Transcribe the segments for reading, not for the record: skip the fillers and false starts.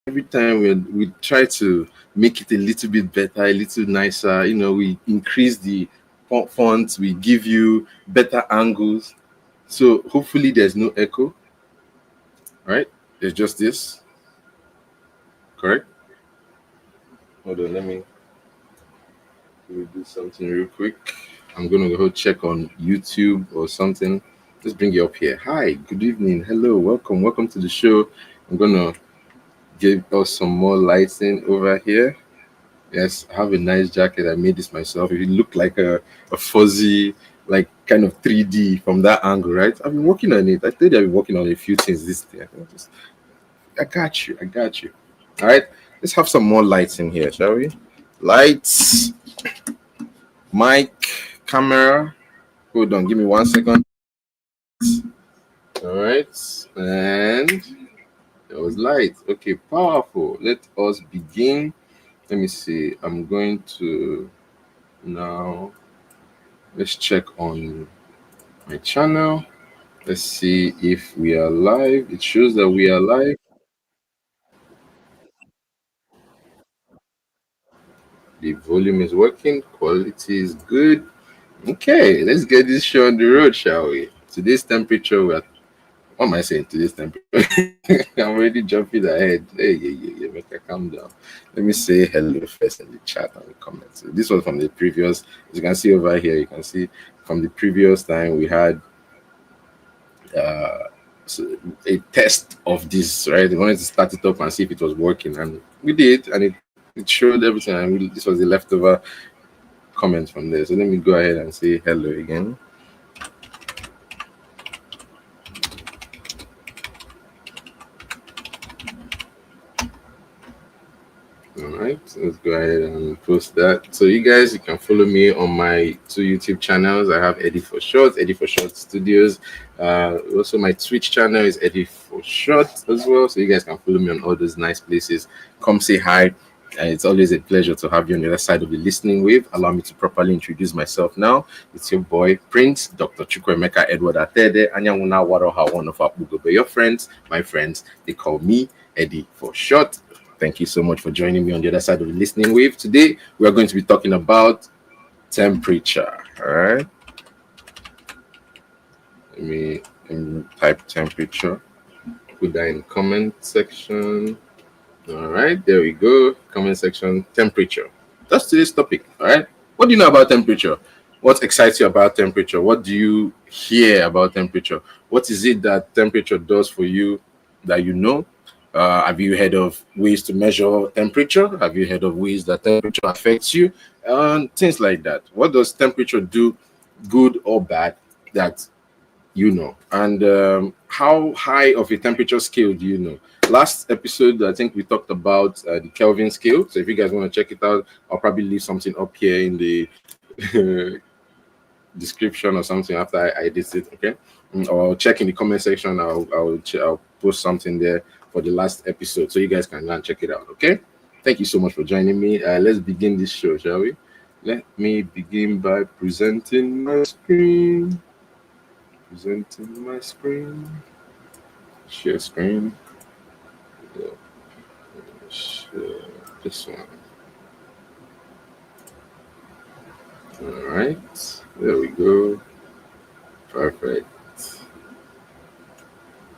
every time we try to make it a little bit better, a little nicer. We increase the font, we give you better angles. So hopefully there's no echo, right? There's just this, correct? Hold on, let me do something real quick. I'm gonna go check on YouTube or something. Let's bring you up here. Hi, good evening. Hello, welcome to the show. I'm gonna give us some more lighting over here. Yes, I have a nice jacket. I made this myself. It looked like a fuzzy, like kind of 3D from that angle, right? I've been working on it. I told you I've been working on a few things this day. I got you. I got you. All right, let's have some more lights in here, shall we? Lights, mic, camera. Hold on, give me 1 second. All right, and there was light. Okay, powerful. Let us begin. Let me see. I'm going to now. Let's check on my channel. Let's see if we are live. It shows that we are live. The volume is working. Quality is good. Okay, let's get this show on the road, shall we? Today's temperature, what am I saying? Today's temperature. I'm already jumping ahead. Hey, yeah, make her calm down. Let me say hello first in the chat and the comments. So this was from the previous, as you can see over here, you can see from the previous time we had uh, so a test of this, right? We wanted to start it up and see if it was working, and we did, and it showed everything. And this was the leftover comments from there. So let me go ahead and say hello again. All right, let's go ahead and post that. So you can follow me on my two YouTube channels. I have Eddie for Short, Eddie for Short Studios. Also, my Twitch channel is Eddie for Short as well. So you guys can follow me on all those nice places. Come say hi. It's always a pleasure to have you on the other side of the listening wave. Allow me to properly introduce myself now. It's your boy, Prince, Dr. Chukwemeka Edward Atede, Anyamuna Waroha, one of our Bugobe. Your friends, my friends, they call me Eddie for Short. Thank you so much for joining me on the other side of the listening wave. Today, we are going to be talking about temperature. All right. Let me type temperature. Put that in comment section. All right, there we go. Comment section, temperature. That's today's topic. All right. What do you know about temperature? What excites you about temperature? What do you hear about temperature? What is it that temperature does for you that you know? Have you heard of ways to measure temperature? Have you heard of ways that temperature affects you? And things like that. What does temperature do, good or bad, that you know? And how high of a temperature scale do you know? Last episode, I think we talked about the Kelvin scale. So if you guys want to check it out, I'll probably leave something up here in the description or something after I edit it. Okay, or check in the comment section. I'll post something there for the last episode, so you guys can go and check it out. Okay, thank you so much for joining me. Let's begin this show, shall we? Let me begin by presenting my screen. Share screen. Yeah. Share this one. All right, there we go. Perfect.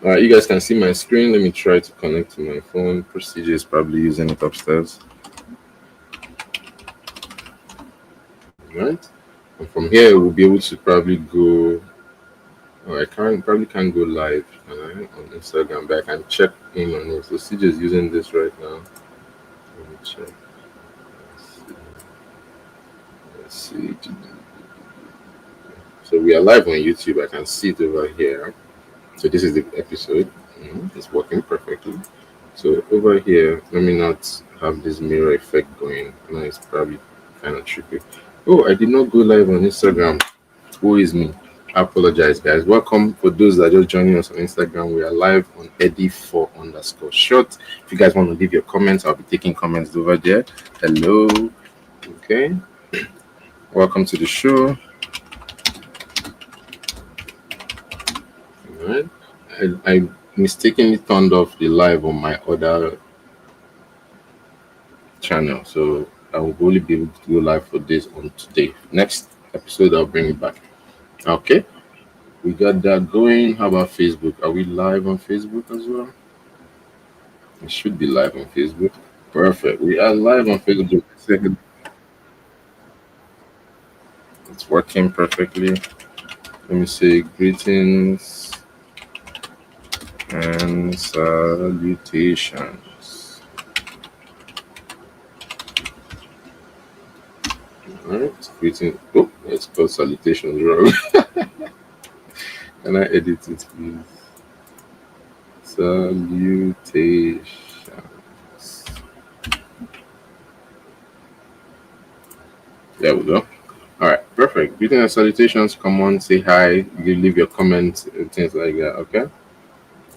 All right, you guys can see my screen. Let me try to connect to my phone. Procedure is probably using it upstairs. All right, and from here we'll be able to probably go. Oh, I probably can't go live, can I, on Instagram, but I can check in on it. So CJ is using this right now. Let me check. Let's see. So we are live on YouTube. I can see it over here. So this is the episode. It's working perfectly. So over here, let me not have this mirror effect going. Now it's probably kind of tricky. Oh, I did not go live on Instagram. Who is me? I apologize, guys. Welcome for those that are just joining us on Instagram. We are live on Eddie4_short. If you guys want to leave your comments, I'll be taking comments over there. Hello. Okay. Welcome to the show. All right. I mistakenly turned off the live on my other channel, so I will only be able to go live for this on today. Next episode, I'll bring it back. Okay, we got that going. How about Facebook? Are we live on Facebook as well? We should be live on Facebook. Perfect. We are live on Facebook. Second, it's working perfectly. Let me say greetings and salutations. All right, greeting. Oh, it's called salutations wrong. Can I edit it, please? Salutations. There we go. All right, perfect. Greeting and salutations. Come on, say hi. You leave your comments and things like that. Okay.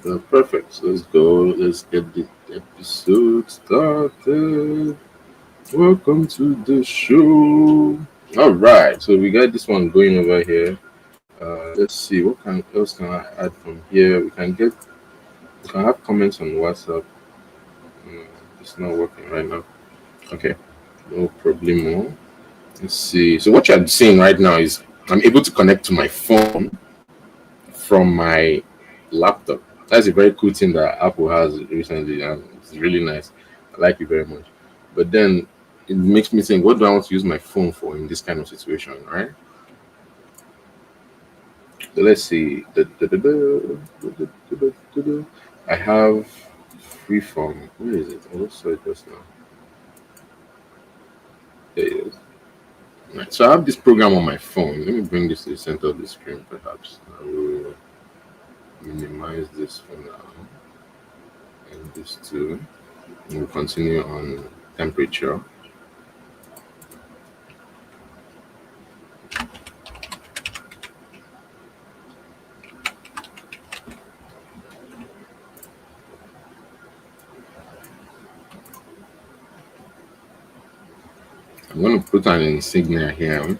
So perfect. So let's go. Let's get the episode started. Welcome to the show. All right. So we got this one going over here. Let's see what else can I add from here. We can have comments on WhatsApp. Mm, it's not working right now. Okay, no problemo. Let's see. So what you're seeing right now is I'm able to connect to my phone from my laptop. That's a very cool thing that Apple has recently, and it's really nice. I like it very much. But then it makes me think, what do I want to use my phone for in this kind of situation, right? So let's see. I have freeform. Where is it? I just saw it just now. There it is. Right. So I have this program on my phone. Let me bring this to the center of the screen, perhaps. I will minimize this for now. And this too. We'll continue on temperature. I'm going to put an insignia here and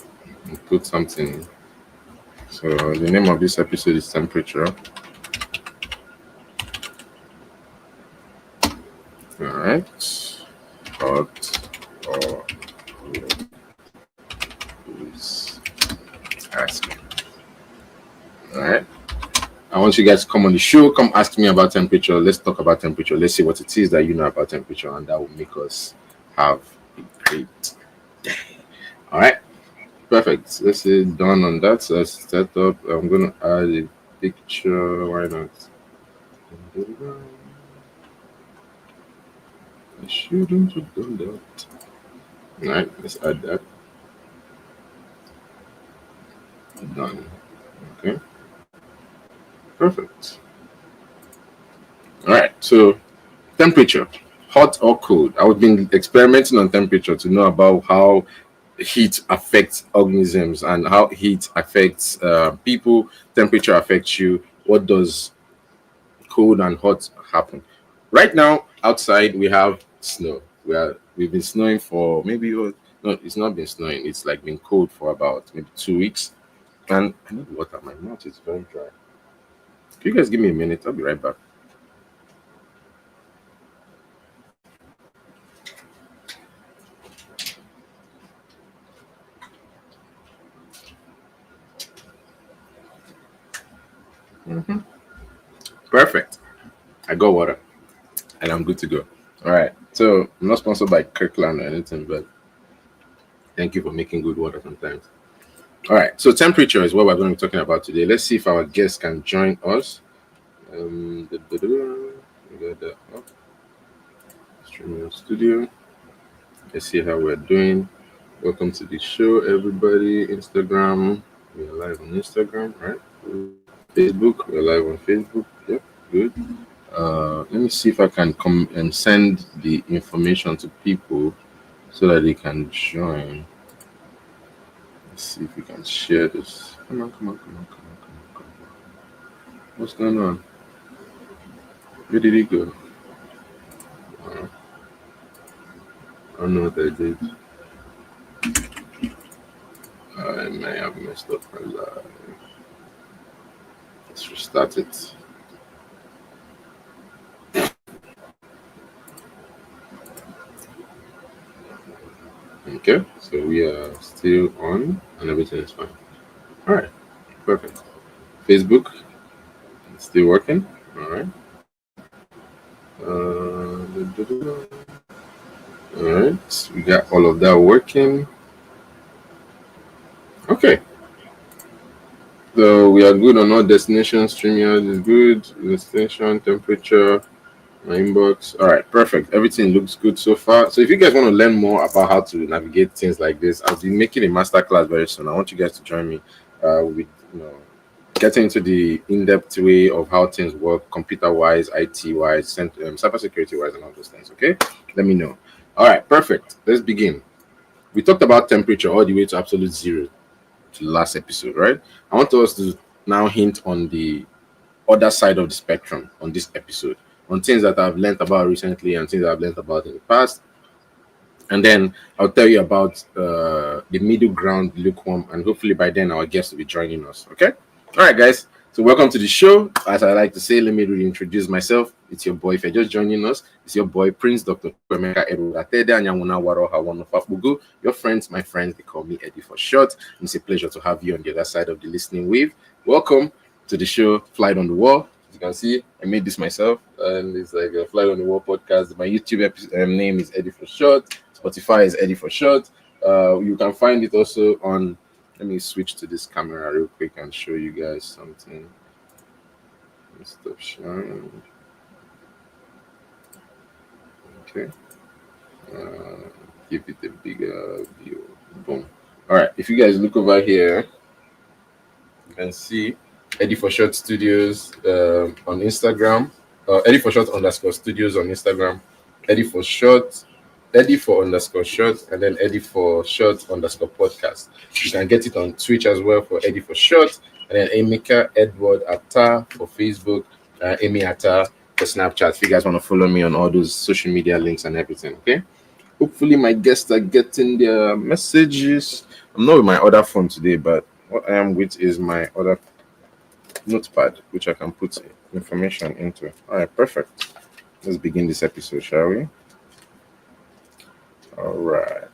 put something. So the name of this episode is temperature. All right. Hot or cold is asking. All right. I want you guys to come on the show. Come ask me about temperature. Let's talk about temperature. Let's see what it is that you know about temperature, and that will make us have a great day. All right. Perfect. Let's say done on that. So let's set up. I'm gonna add a picture. Why not? I shouldn't have done that. All right. Let's add that. Done. Okay. Perfect. All right. So temperature, hot or cold. I've been experimenting on temperature to know about how heat affects organisms and how heat affects people. Temperature affects you. What does cold and hot happen? Right now, outside we have snow. We've been snowing for maybe no, it's not been snowing. It's like been cold for about maybe 2 weeks. And I need water. My mouth is very dry. Can you guys give me a minute? I'll be right back. Perfect. I got water and I'm good to go. All right. So I'm not sponsored by Kirkland or anything, but thank you for making good water sometimes. All right. So temperature is what we're going to be talking about today. Let's see if our guests can join us. We got the streaming studio. Let's see how we're doing. Welcome to the show, everybody. Instagram. We're live on Instagram, right? Facebook. We're live on Facebook. Yep. Good. Let me see if I can come and send the information to people so that they can join. Let's see if we can share this. Come on, come on, come on, come on, come on, come on. What's going on? Where did he go? I don't know what I did. I may have messed up my life. Let's restart it. Okay, so we are still on and everything is fine. All right, perfect. Facebook still working. All right. All right, we got all of that working. Okay, so we are good on all destinations. StreamYard is good. Destination, temperature, my inbox. All right, perfect. Everything looks good so far. So if you guys want to learn more about how to navigate things like this, I'll be making a masterclass very soon. I want you guys to join me. With getting into the in-depth way of how things work, computer-wise, IT-wise, cybersecurity-wise, and all those things. Okay, let me know. All right, perfect. Let's begin. We talked about temperature all the way to absolute zero to the last episode, right? I want us to now hint on the other side of the spectrum on this episode, on things that I've learned about recently and things I've learned about in the past. And then I'll tell you about the middle ground, lukewarm, and hopefully by then our guest will be joining us. Okay? All right, guys. So welcome to the show. As I like to say, let me reintroduce myself. It's your boy. If you're just joining us, it's your boy Prince Dr. Chukwemeka Edward Atede Anyamuna Waro Hawano Fafugu. Your friends, my friends, they call me Eddie for short. It's a pleasure to have you on the other side of the listening wave. Welcome to the show, Flight on the Wall. As you can see, I made this myself, and it's like a Flight on the Wall podcast. My YouTube name is Eddie for short. Spotify is Eddie for short. You can find it also on. Let me switch to this camera real quick and show you guys something. Stop sharing. Okay. Give it a bigger view. Boom. All right. If you guys look over here, you can see Eddie for Short Studios on Instagram. Eddie for Short underscore Studios on Instagram. Eddie for Short. Eddie for underscore short, and then Eddie for short underscore podcast. You can get it on Twitch as well for Eddie for short, and then Emeka Edward Atta for Facebook, Amy Atta for Snapchat. If you guys want to follow me on all those social media links and everything, okay? Hopefully my guests are getting their messages. I'm not with my other phone today, but what I am with is my other notepad, which I can put information into. All right, perfect. Let's begin this episode, shall we? All right.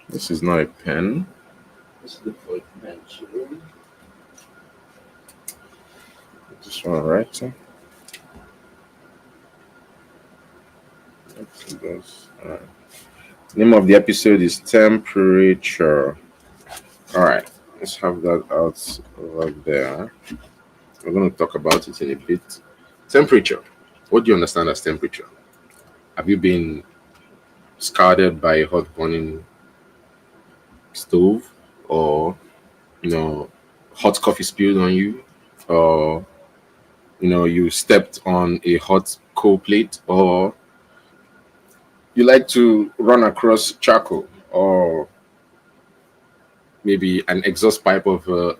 This is not a pen. Let's look for a pen. This one, right? All right. Name of the episode is Temperature. All right. Let's have that out over there. We're going to talk about it in a bit. Temperature. What do you understand as temperature? Have you been scalded by a hot burning stove, or hot coffee spilled on you, or you stepped on a hot coal plate, or you like to run across charcoal, or maybe an exhaust pipe of a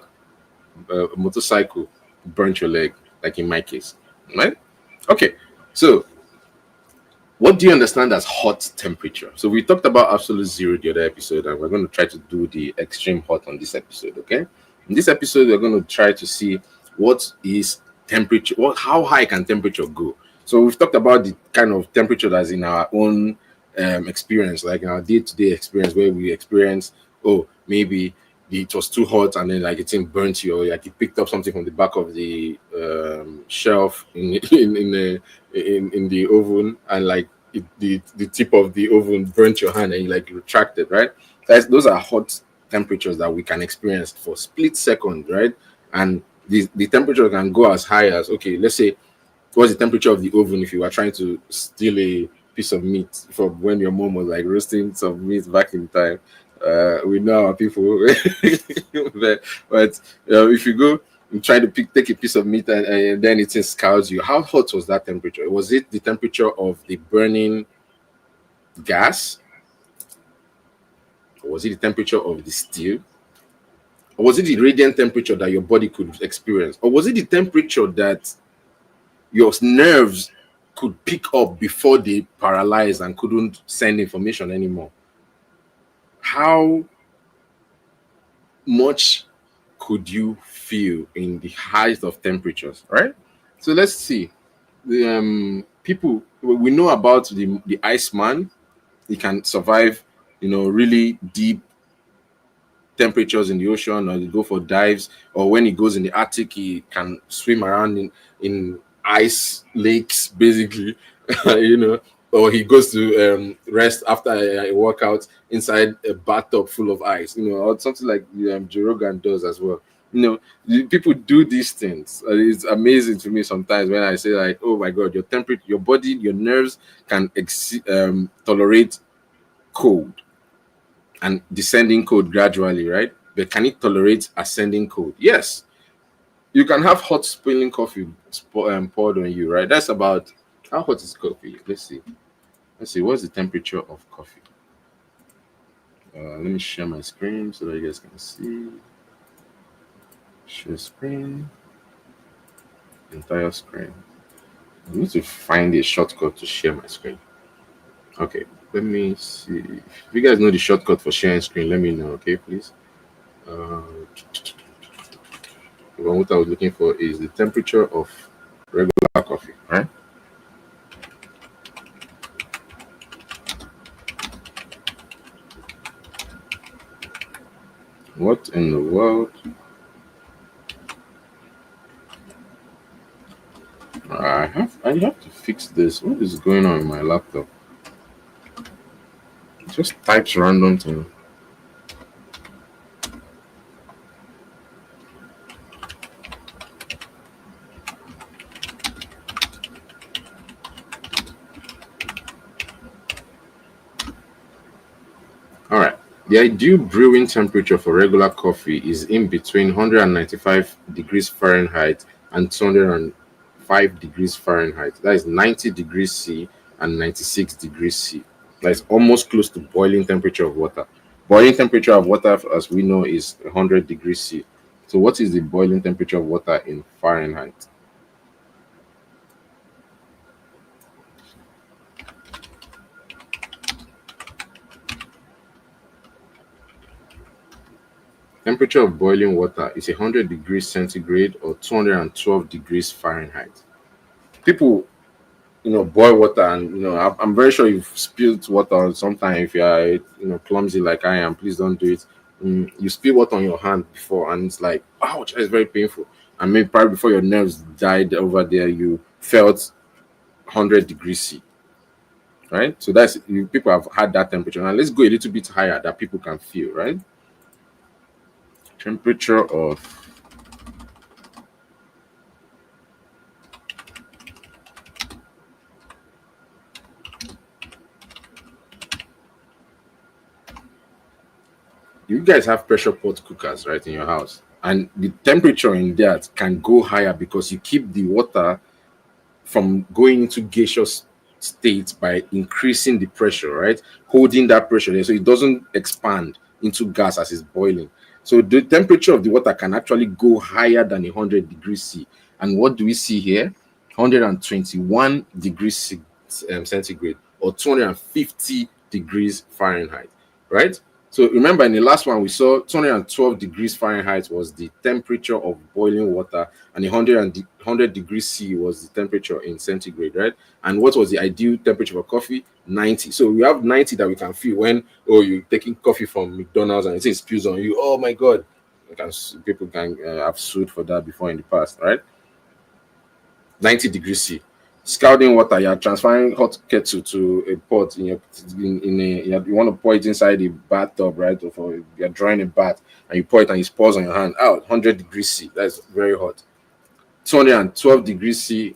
motorcycle burnt your leg, like in my case, right? Okay, so what do you understand as hot temperature? So we talked about absolute zero the other episode, and we're going to try to do the extreme hot on this episode, okay? In this episode, we're going to try to see what is temperature, how high can temperature go? So we've talked about the kind of temperature that's in our own experience, like in our day-to-day experience, where we experience, oh, maybe it was too hot and then like it didn't burnt you, or like you picked up something from the back of the shelf in the oven, and like the tip of the oven burnt your hand and you like retracted, right? Those are hot temperatures that we can experience for split second, right? And the temperature can go as high as, okay, let's say, what's the temperature of the oven if you were trying to steal a piece of meat from when your mom was like roasting some meat back in time? We know our people, but if you go and try to take a piece of meat and then it scalds you, how hot was that temperature? Was it the temperature of the burning gas, or was it the temperature of the steel, or was it the radiant temperature that your body could experience, or was it the temperature that your nerves could pick up before they paralyzed and couldn't send information anymore? How much could you feel in the highest of temperatures, right? So let's see. The people we know about the Iceman. He can survive, really deep temperatures in the ocean, or he go for dives, or when he goes in the Arctic, he can swim around in ice lakes, basically, you know, or he goes to rest after a workout inside a bathtub full of ice, or something like Joe Rogan does as well. People do these things. It's amazing to me sometimes when I say like, oh my god, your temperature, your body, your nerves can tolerate cold and descending cold gradually, right? But can it tolerate ascending cold? Yes. You can have hot spilling coffee poured on you, right? That's about how hot is coffee? Let's see. Let's see. What's the temperature of coffee? Let me share my screen so that you guys can see. Share screen. Entire screen. I need to find a shortcut to share my screen. Okay. Let me see. If you guys know the shortcut for sharing screen, let me know, okay, please. Uh, what I was looking for is the temperature of regular coffee, right? What in the world? I have to fix this. What is going on in my laptop? It just types random thing. All right. The ideal brewing temperature for regular coffee is in between 195 degrees Fahrenheit and 205 degrees Fahrenheit. That is 90 degrees C and 96 degrees C. That is almost close to boiling temperature of water. Boiling temperature of water, as we know, is 100 degrees C. So, what is the boiling temperature of water in Fahrenheit? Temperature of boiling water is 100 degrees centigrade or 212 degrees Fahrenheit. People, boil water, and I'm very sure you've spilled water sometime. If you are, clumsy like I am, please don't do it. You spill water on your hand before, and it's like, ouch, it's very painful. And maybe probably before your nerves died over there, you felt 100 degrees C, right? So people have had that temperature. Now let's go a little bit higher that people can feel, right? Temperature of you guys have pressure pot cookers, right, in your house, and the temperature in that can go higher because you keep the water from going into gaseous state by increasing the pressure, right? Holding that pressure there so it doesn't expand into gas as it's boiling. So the temperature of the water can actually go higher than 100 degrees C. And what do we see here? 121 degrees centigrade or 250 degrees Fahrenheit, right? So remember, in the last one we saw 212 degrees Fahrenheit was the temperature of boiling water, and 100 degrees C was the temperature in centigrade, right? And what was the ideal temperature for coffee? 90. So we have 90 that we can feel when you're taking coffee from McDonald's and it spills on you. Oh my god, people can have sued for that before in the past, right? 90 degrees C. Scalding water, you are transferring hot kettle to a pot you want to pour it inside the bathtub, right? Or you're drawing a bath and you pour it and it pours on your hand. Out 100 degrees C. That's very hot. 212 degrees C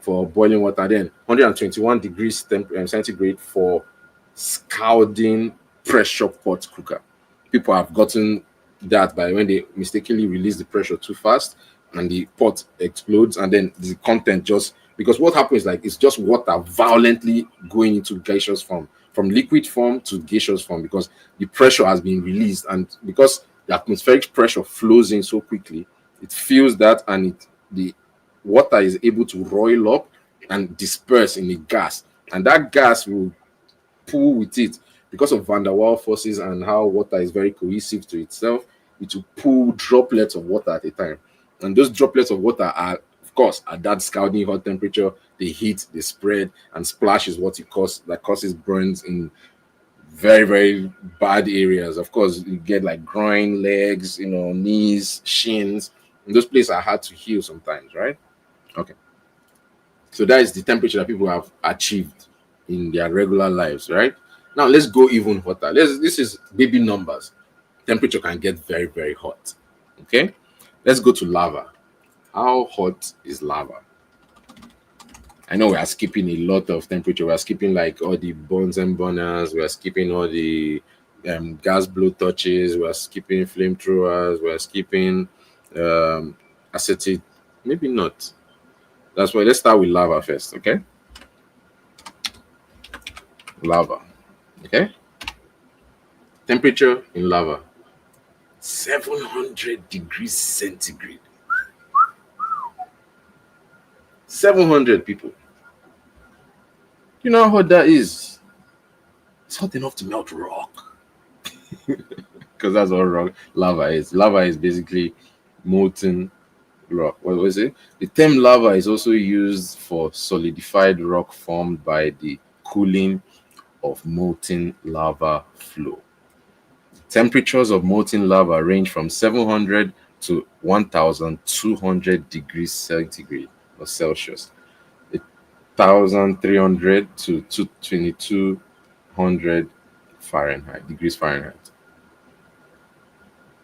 for boiling water, then 121 degrees centigrade for scalding pressure pot cooker. People have gotten that by when they mistakenly release the pressure too fast and the pot explodes, and then the content just, because what happens is like it's just water violently going into gaseous form, from liquid form to gaseous form, because the pressure has been released, and because the atmospheric pressure flows in so quickly, it feels that, and the water is able to roil up and disperse in the gas, and that gas will pull with it because of van der Waals forces and how water is very cohesive to itself. It will pull droplets of water at a time, and those droplets of water are course, at that scalding hot temperature, the heat, the spread, and splash is what it causes that causes burns in very, very bad areas. Of course, you get like groin, legs, knees, shins. And those places are hard to heal sometimes, right? Okay. So that is the temperature that people have achieved in their regular lives, right? Now let's go even hotter. This is baby numbers. Temperature can get very, very hot. Okay. Let's go to lava. How hot is lava? I know we are skipping a lot of temperature. We are skipping like all the Bunsen burners. We are skipping all the gas blow torches. We are skipping flamethrowers. We are skipping acetate. Maybe not. That's why let's start with lava first. Okay, lava. Okay, temperature in lava 700 degrees centigrade. 700 people. You know how hot that is? It's hot enough to melt rock. Because that's all rock lava is. Lava is basically molten rock. What was it? The term lava is also used for solidified rock formed by the cooling of molten lava flow. Temperatures of molten lava range from 700 to 1200 degrees centigrade or Celsius, 1300 to 2200 Fahrenheit degrees Fahrenheit.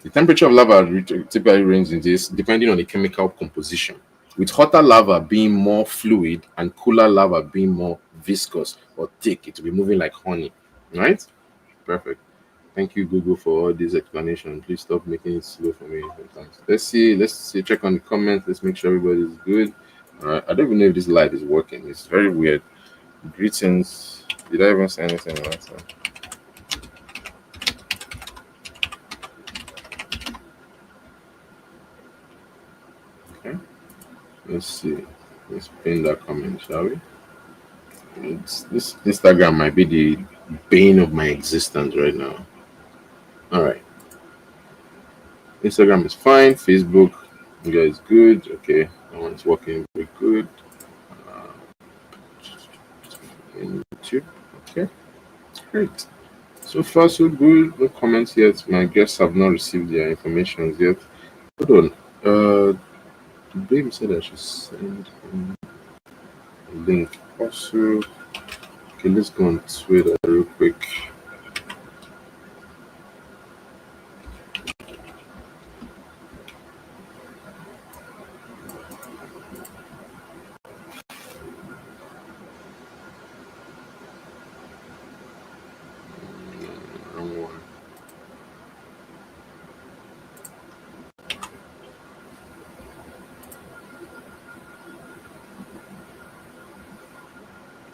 The temperature of lava typically ranges in this depending on the chemical composition, with hotter lava being more fluid and cooler lava being more viscous or thick. It will be moving like honey, right? Perfect. Thank you, Google, for all this explanation. Please stop making it slow for me sometimes. Let's see, check on the comments. Let's make sure everybody's good. All right. I don't even know if this light is working. It's very weird. Greetings. Did I even say anything last time? Okay. Let's see. Let's pin that comment, shall we? This Instagram might be the bane of my existence right now. All right. Instagram is fine. Facebook, you guys good. Okay. That one's working very good. Uh, and YouTube. Okay. Great. So far, so good. No comments yet. My guests have not received their information yet. Hold on. The babe said I should send him a link. Also, okay, let's go on Twitter real quick. Wrong one.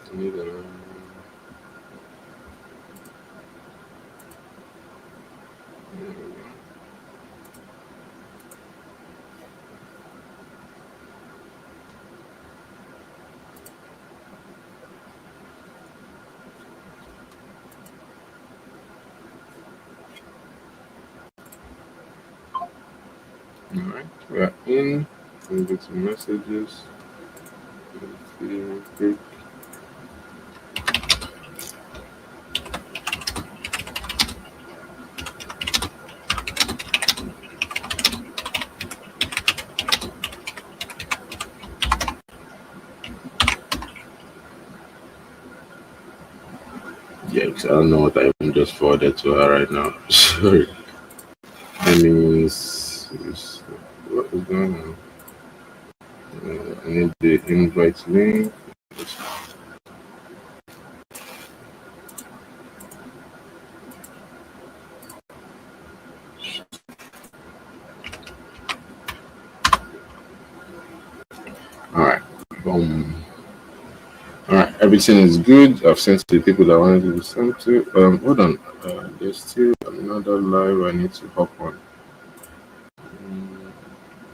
I need a- All right, we're in. We'll go to messages. Let's see real quick. Yikes, I don't know what I even just forwarded to her right now. Sorry. Let me see. What is going on? I need the invite link. All right. Boom. All right. Everything is good. I've sent to the people that I wanted to be sent to. Hold on. There's still another live I need to hop on.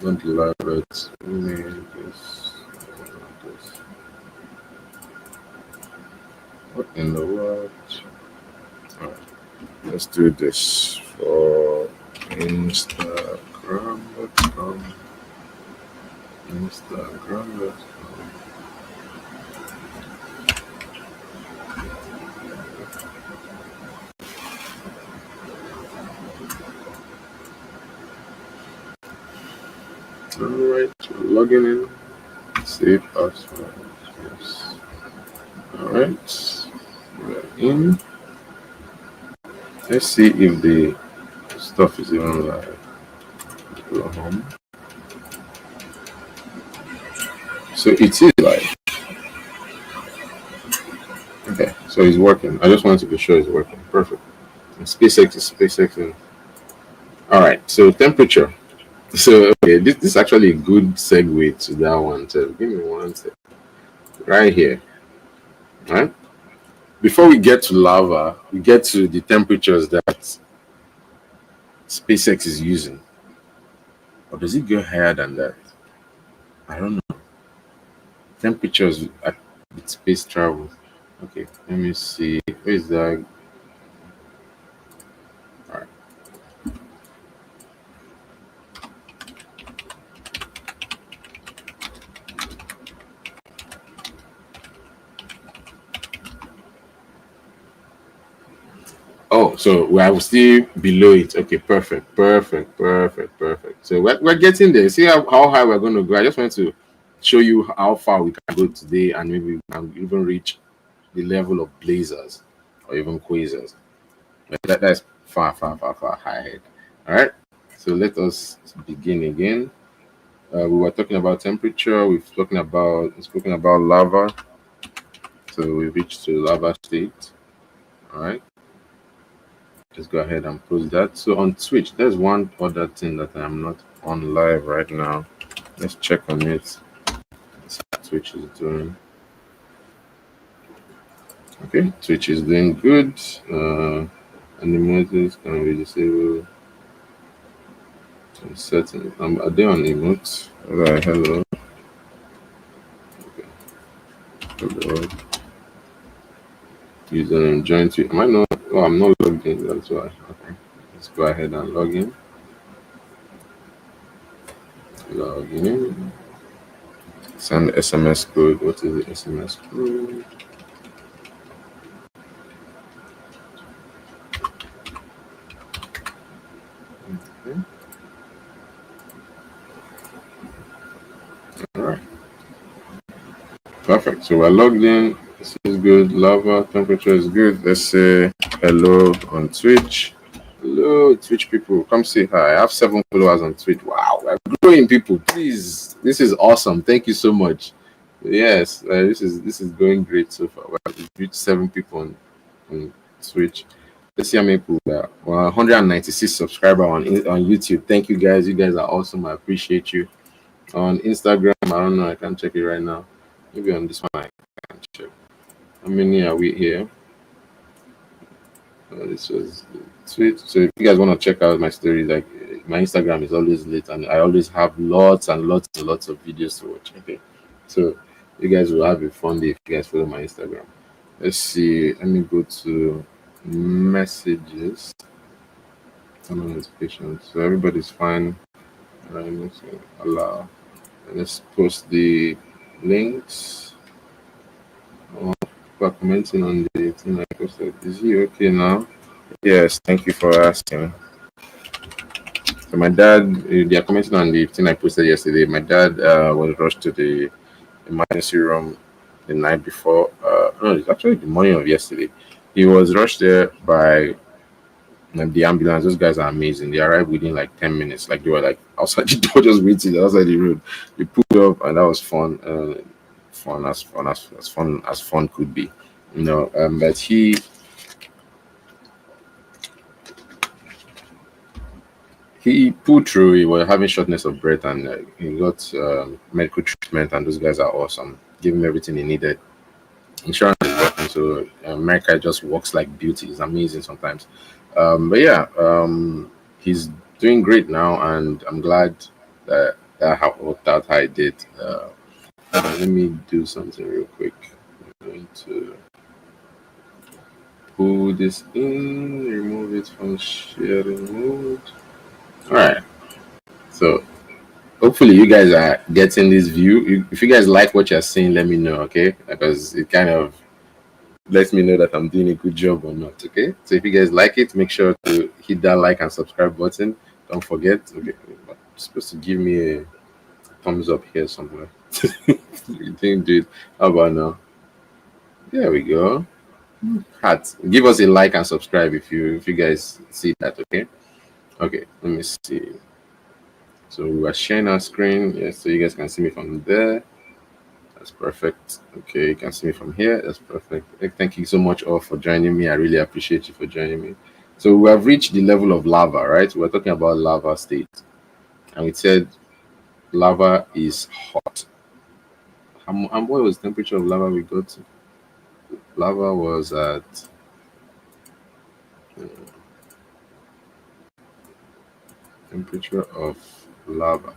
Not the live, but email this. What in the world? All right. Let's do this for Instagram.com. Instagram. Alright, logging in. Save password. Yes. Alright. We're in. Let's see if the stuff is even live. Go home. So it is live. Okay, so it's working. I just wanted to be sure it's working. Perfect. And SpaceX is SpaceX. Alright, so temperature. So okay, this is actually a good segue to that one. So give me one second. Right here. Right? Before we get to lava, we get to the temperatures that SpaceX is using. Or does it go higher than that? I don't know. Temperatures at with space travel. Okay, let me see. Where is that? All right. Oh, so we are still below it. Okay, perfect, perfect, perfect, perfect. So we're getting there. See how high we're going to go. I just want to show you how far we can go today, and maybe we can even reach the level of blazers or even quasars. But that's far, far, far, far high. All right. So let us begin again. We were talking about temperature. We've spoken about lava. So we reached to lava state. All right. Let's go ahead and post that. So on Twitch, there's one other thing that I'm not on live right now. Let's check on it. See what Twitch is doing. Okay, Twitch is doing good. And emojis can be disabled. I'm setting. Are they on emotes? Alright, hello. Okay. Hello. Username join to. Am I not? Oh, I'm not logged in. That's why. Okay. Let's go ahead and log in. Log in. Send SMS code. What is the SMS code? Okay. All right. Perfect. So we're logged in. This is good. Lava temperature is good. Let's say hello on Twitch. Hello, Twitch people. Come say hi. I have 7 followers on Twitch. Wow, we're growing, people. Please, this is awesome. Thank you so much. Yes, this is going great so far. We've reached 7 people on Twitch. Let's see how many people there. Well, 196 subscribers on YouTube. Thank you guys. You guys are awesome. I appreciate you. On Instagram, I don't know. I can't check it right now. Maybe on this one I can check. How many are we here? This was sweet. So if you guys want to check out my stories, like my Instagram is always lit, and I always have lots and lots and lots of videos to watch. Okay, so you guys will have a fun day if you guys follow my Instagram. Let's see. Let me go to messages. Turn on notifications. So everybody's fine. Right, let's allow. Let's post the links. Oh, people are commenting on the thing I posted. Is he okay now? Yes, thank you for asking. So my dad, they are commenting on the thing I posted yesterday. My dad was rushed to the emergency room the night before. No, it's actually the morning of yesterday. He was rushed there by the ambulance. Those guys are amazing. They arrived within like 10 minutes. Like they were like outside the door, just waiting outside the road. They pulled up, and that was fun. Fun as fun could be. But he pulled through. He was having shortness of breath, and he got medical treatment. And those guys are awesome. Give him everything he needed. Insurance is working, so America just works like beauty. It's amazing sometimes. But yeah, he's doing great now, and I'm glad that worked out how I did. Let me do something real quick. I'm going to pull this in, remove it from sharing mode. All right. So hopefully you guys are getting this view. If you guys like what you're seeing, let me know, okay? Because it kind of lets me know that I'm doing a good job or not, okay? So if you guys like it, make sure to hit that like and subscribe button. Don't forget. Okay, you're supposed to give me a thumbs up here somewhere. You didn't do it. How about now? There we go. Heart. Give us a like and subscribe if you guys see that, okay? Okay, let me see. So we are sharing our screen. Yes, so you guys can see me from there. That's perfect. Okay, you can see me from here. That's perfect. Thank you so much all for joining me. I really appreciate you for joining me. So we have reached the level of lava, right? We're talking about lava state. And we said lava is hot. And what was the temperature of lava we got to? Lava was at temperature of lava.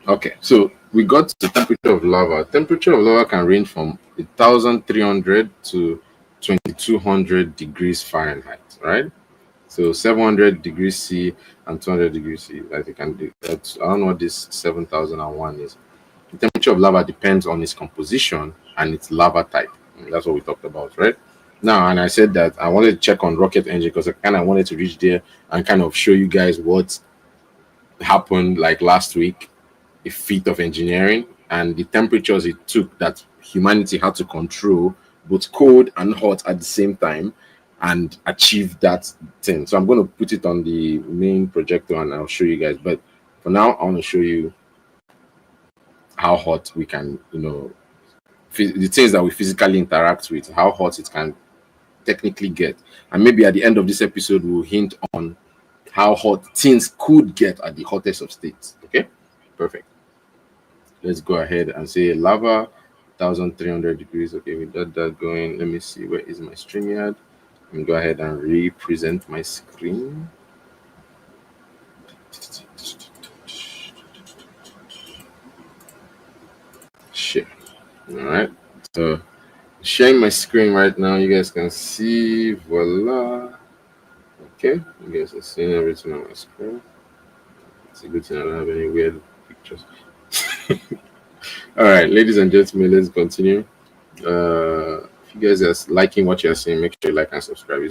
Okay, so we got the temperature of lava. Temperature of lava can range from 1,300 to 2,200 degrees Fahrenheit, right? So 700 degrees C and 200 degrees C. Like you can do that. I don't know what this 7,001 is. The temperature of lava depends on its composition and its lava type. And that's what we talked about, right? Now, and I said that I wanted to check on rocket engine because I kind of wanted to reach there and kind of show you guys what happened like last week, a feat of engineering, and the temperatures it took that humanity had to control both cold and hot at the same time and achieve that thing. So I'm going to put it on the main projector and I'll show you guys. But for now, I want to show you how hot we can, the things that we physically interact with, how hot it can technically get. And maybe at the end of this episode, we'll hint on how hot things could get at the hottest of states. Okay, perfect. Let's go ahead and say lava 1,300 degrees. Okay, we got that going. Let me see, where is my StreamYard? Let me go ahead and represent my screen. Share. All right, so sharing my screen right now. You guys can see, voila. Okay, you guys are seeing everything on my screen. It's a good thing I don't have any weird pictures. All right, ladies and gentlemen, let's continue. If you guys are liking what you're seeing, make sure you like and subscribe. I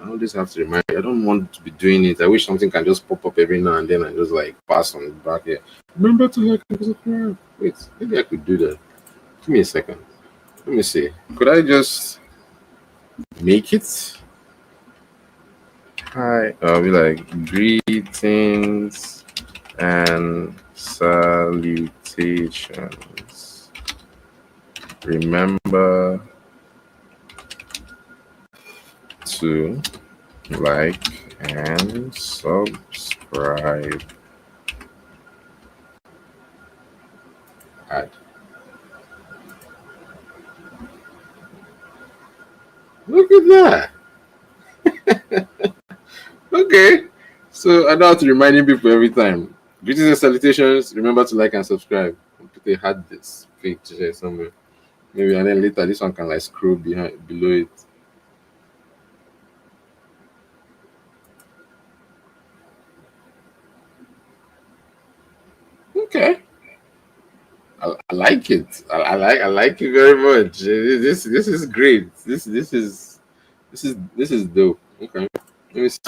always have to remind you, I don't want to be doing it. I wish something can just pop up every now and then and just like pass on the back here. Remember to like and subscribe. Wait, maybe I could do that. Give me a second. Let me see. Could I just make it? Hi. I'll be like greetings and salutations. Remember to like and subscribe. Add. Look at that. Okay. So I don't have to reminding people every time. Greetings and salutations. Remember to like and subscribe. They had this picture somewhere. Maybe and then later this one can like scroll below it. Okay. I like it. I like it very much. This is great. This is dope. Okay. Let me see.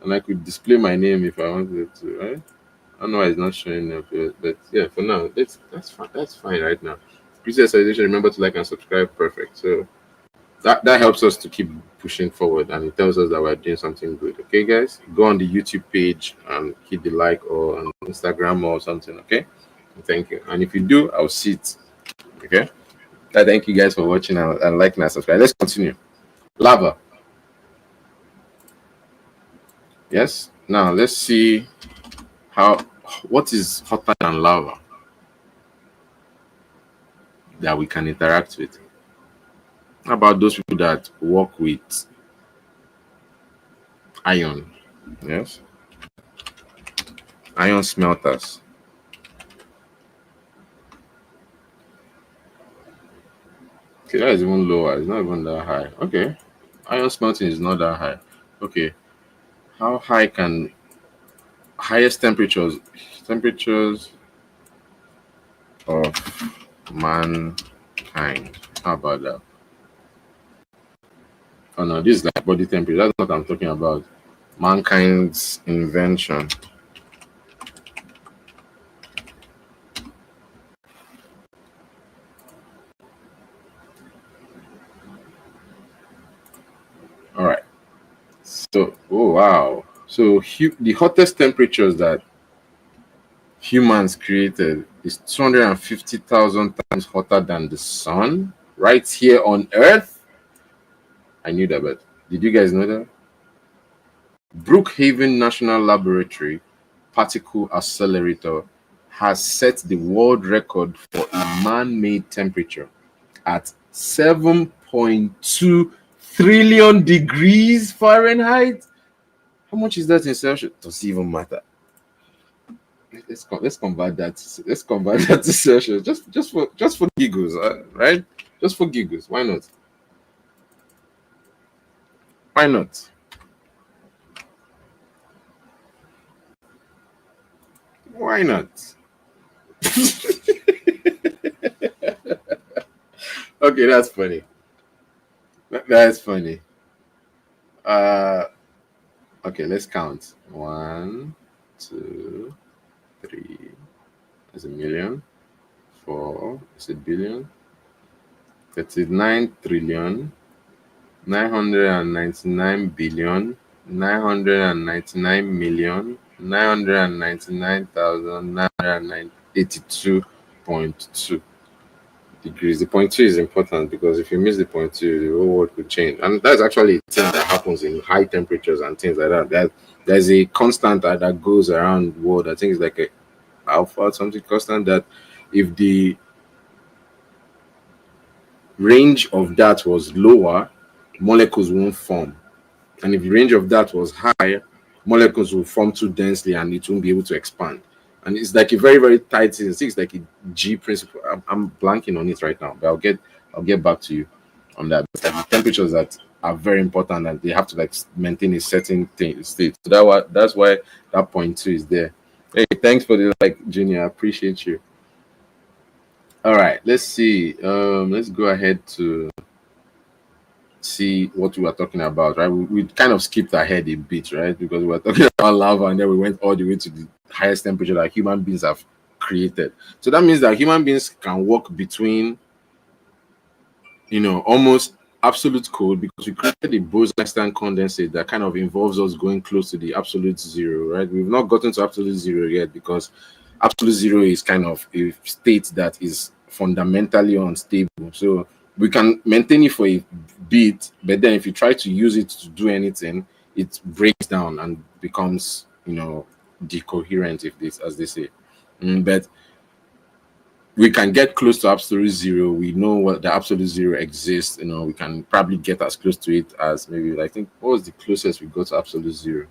And I could display my name if I wanted to, right? I don't know why it's not showing up here, but yeah, for now, that's fine. That's fine right now. Previous citation, remember to like and subscribe. Perfect. So that helps us to keep pushing forward and it tells us that we're doing something good. Okay, guys? Go on the YouTube page and hit the like or on Instagram or something, okay? Thank you. And if you do, I'll see it. Okay. Thank you guys for watching and liking and subscribe. Let's continue. Lava. Yes. Now let's see what is hotter than lava that we can interact with. How about those people that work with iron? Yes. Iron smelters. Okay, that is even lower. It's not even that high. Okay. Iron smelting is not that high. Okay. How high can highest temperatures of mankind? How about that? Oh no, this is like body temperature. That's what I'm talking about. Mankind's invention. All right. So, oh wow. So the hottest temperatures that humans created is 250,000 times hotter than the sun right here on Earth. I knew that, but did you guys know that? Brookhaven National Laboratory Particle Accelerator has set the world record for a man-made temperature at 7.2 trillion degrees Fahrenheit. How much is that in Celsius? Does it even matter? Let's convert that. Let's convert that to Celsius. Just for giggles, right? Just for giggles. Why not? Why not? Why not? Okay, that's funny. That's funny. Uh, okay, let's count. One, two, three. That's a million. Four. That's a billion. 39 trillion. 999 billion. 999,999,982.2 degrees. The point two is important because if you miss the point two, the whole world could change. And that's actually a thing that happens in high temperatures and things like that. There's a constant that goes around the world. I think it's like a alpha or something constant that if the range of that was lower, molecules won't form. And if the range of that was high, molecules will form too densely and it won't be able to expand. And it's like a very, very tight thing. It's like a G principle. I'm blanking on it right now, but I'll get back to you on that. But like the temperatures that are very important and they have to like maintain a certain state. So that's why that point two is there. Hey, thanks for the like, Junior. I appreciate you. All right, let's see. Let's go ahead to see what we were talking about, right? We kind of skipped ahead a bit, right? Because we were talking about lava and then we went all the way to the highest temperature that human beings have created. So that means that human beings can walk between, almost absolute cold because we created a Bose-Einstein condensate that kind of involves us going close to the absolute zero, right? We've not gotten to absolute zero yet because absolute zero is kind of a state that is fundamentally unstable. So we can maintain it for a bit, but then if you try to use it to do anything, it breaks down and becomes, decoherent, if this, as they say. But we can get close to absolute zero. We know what the absolute zero exists. We can probably get as close to it as maybe, I think, what was the closest we got to absolute zero?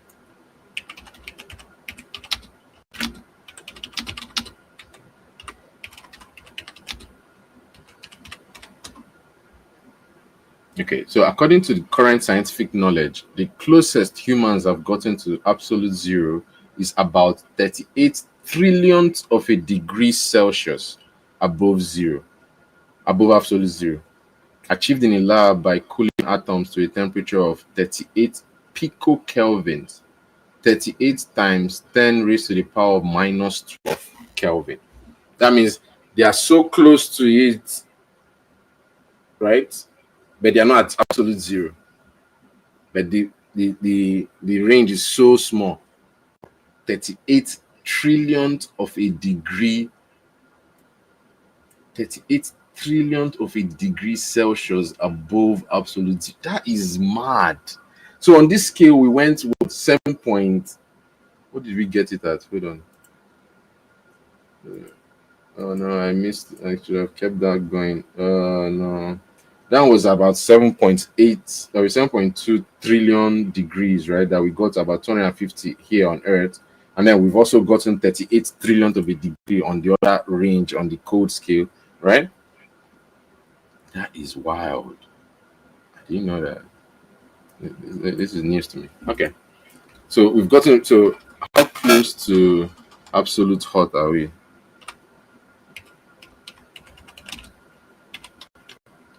Okay, so according to the current scientific knowledge, the closest humans have gotten to absolute zero is about 38 trillionth of a degree Celsius above zero, above absolute zero, achieved in a lab by cooling atoms to a temperature of 38 picokelvins, 38 times 10 raised to the power of minus 12 Kelvin. That means they are so close to it, right? But they are not at absolute zero. But the range is so small. 38 trillionth of a degree, 38 trillionth of a degree Celsius above absolute zero. That is mad. So on this scale, we went with 7 point. What did we get it at? Hold on. Oh no, I missed. I should have kept that going. No. That was about 7.8 or 7.2 trillion degrees, right? That we got about 250 here on Earth. And then we've also gotten 38 trillionth of a degree on the other range on the cold scale, right? That is wild. I didn't know that. This is news to me. Okay. So we've gotten to how close to absolute hot are we?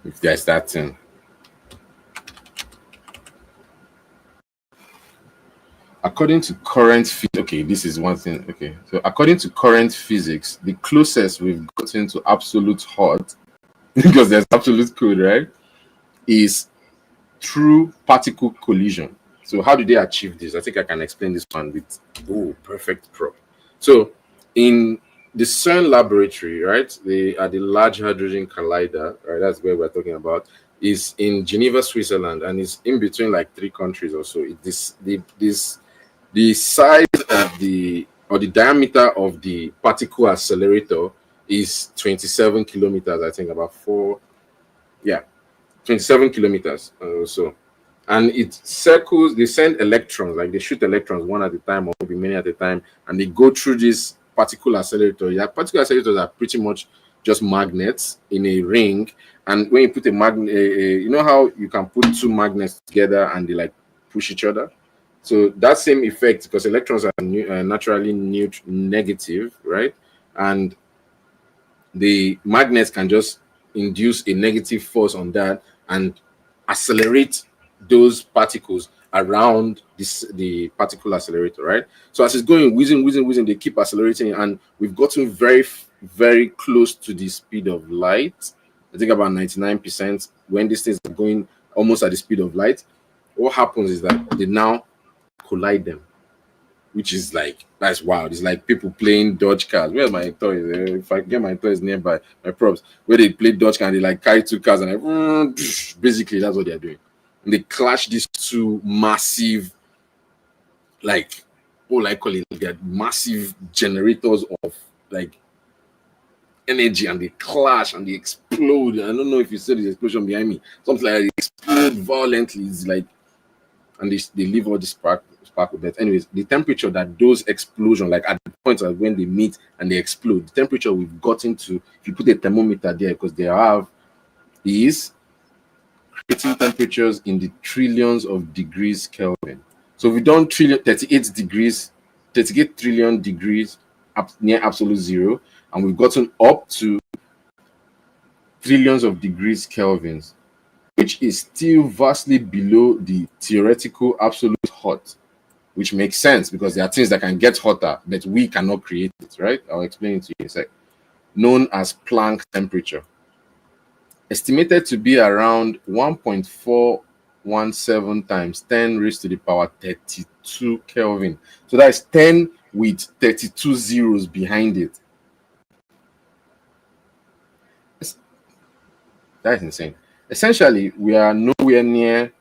If there's that thing. According to current physics, okay, this is one thing. Okay, so according to current physics, the closest we've gotten to absolute hot, because there's absolute cold, right, is through particle collision. So how do they achieve this? I think I can explain this one with perfect prop. So in the CERN laboratory, right? They are the Large Hadron Collider, right? That's where we're talking about. Is in Geneva, Switzerland, and it's in between like three countries or so. The size of the diameter of the particle accelerator is 27 kilometers. I think about yeah, 27 kilometers or so. And it circles, they send electrons, like they shoot electrons one at a time or maybe many at a time, and they go through this particle accelerator. Yeah, particle accelerators are pretty much just magnets in a ring. And when you put a magnet, you know how you can put two magnets together and they like push each other? So that same effect, because electrons are naturally negative, right? And the magnets can just induce a negative force on that and accelerate those particles around the particle accelerator, right? So as it's going, whizzing, they keep accelerating, and we've gotten very close to the speed of light. I think about 99%. When these things are going almost at the speed of light, what happens is that they now collide them, which is like that's wild. It's like people playing Dodge cars. Where's my toys? If I get my toys nearby, my props, where they play Dodge car and they like carry two cars and like basically that's what they're doing. And they clash these two massive, like what I call it, they're massive generators of like energy, and they clash and they explode. I don't know if you see the explosion behind me. Something like they explode violently. It's like, and they leave all the sparkle. But anyways, the temperature that those explosion, like at the point of when they meet and they explode, the temperature we've gotten to, if you put a thermometer there, because they have, is creating temperatures in the trillions of degrees Kelvin. So we've done 38 degrees, 38 trillion degrees near absolute zero, and we've gotten up to trillions of degrees Kelvins, which is still vastly below the theoretical absolute hot, which makes sense because there are things that can get hotter, but we cannot create it, right? I'll explain it to you in a sec. Known as Planck temperature. Estimated to be around 1.417 times 10 raised to the power 32 Kelvin. So that's 10 with 32 zeros behind it. That's insane. Essentially, we are nowhere near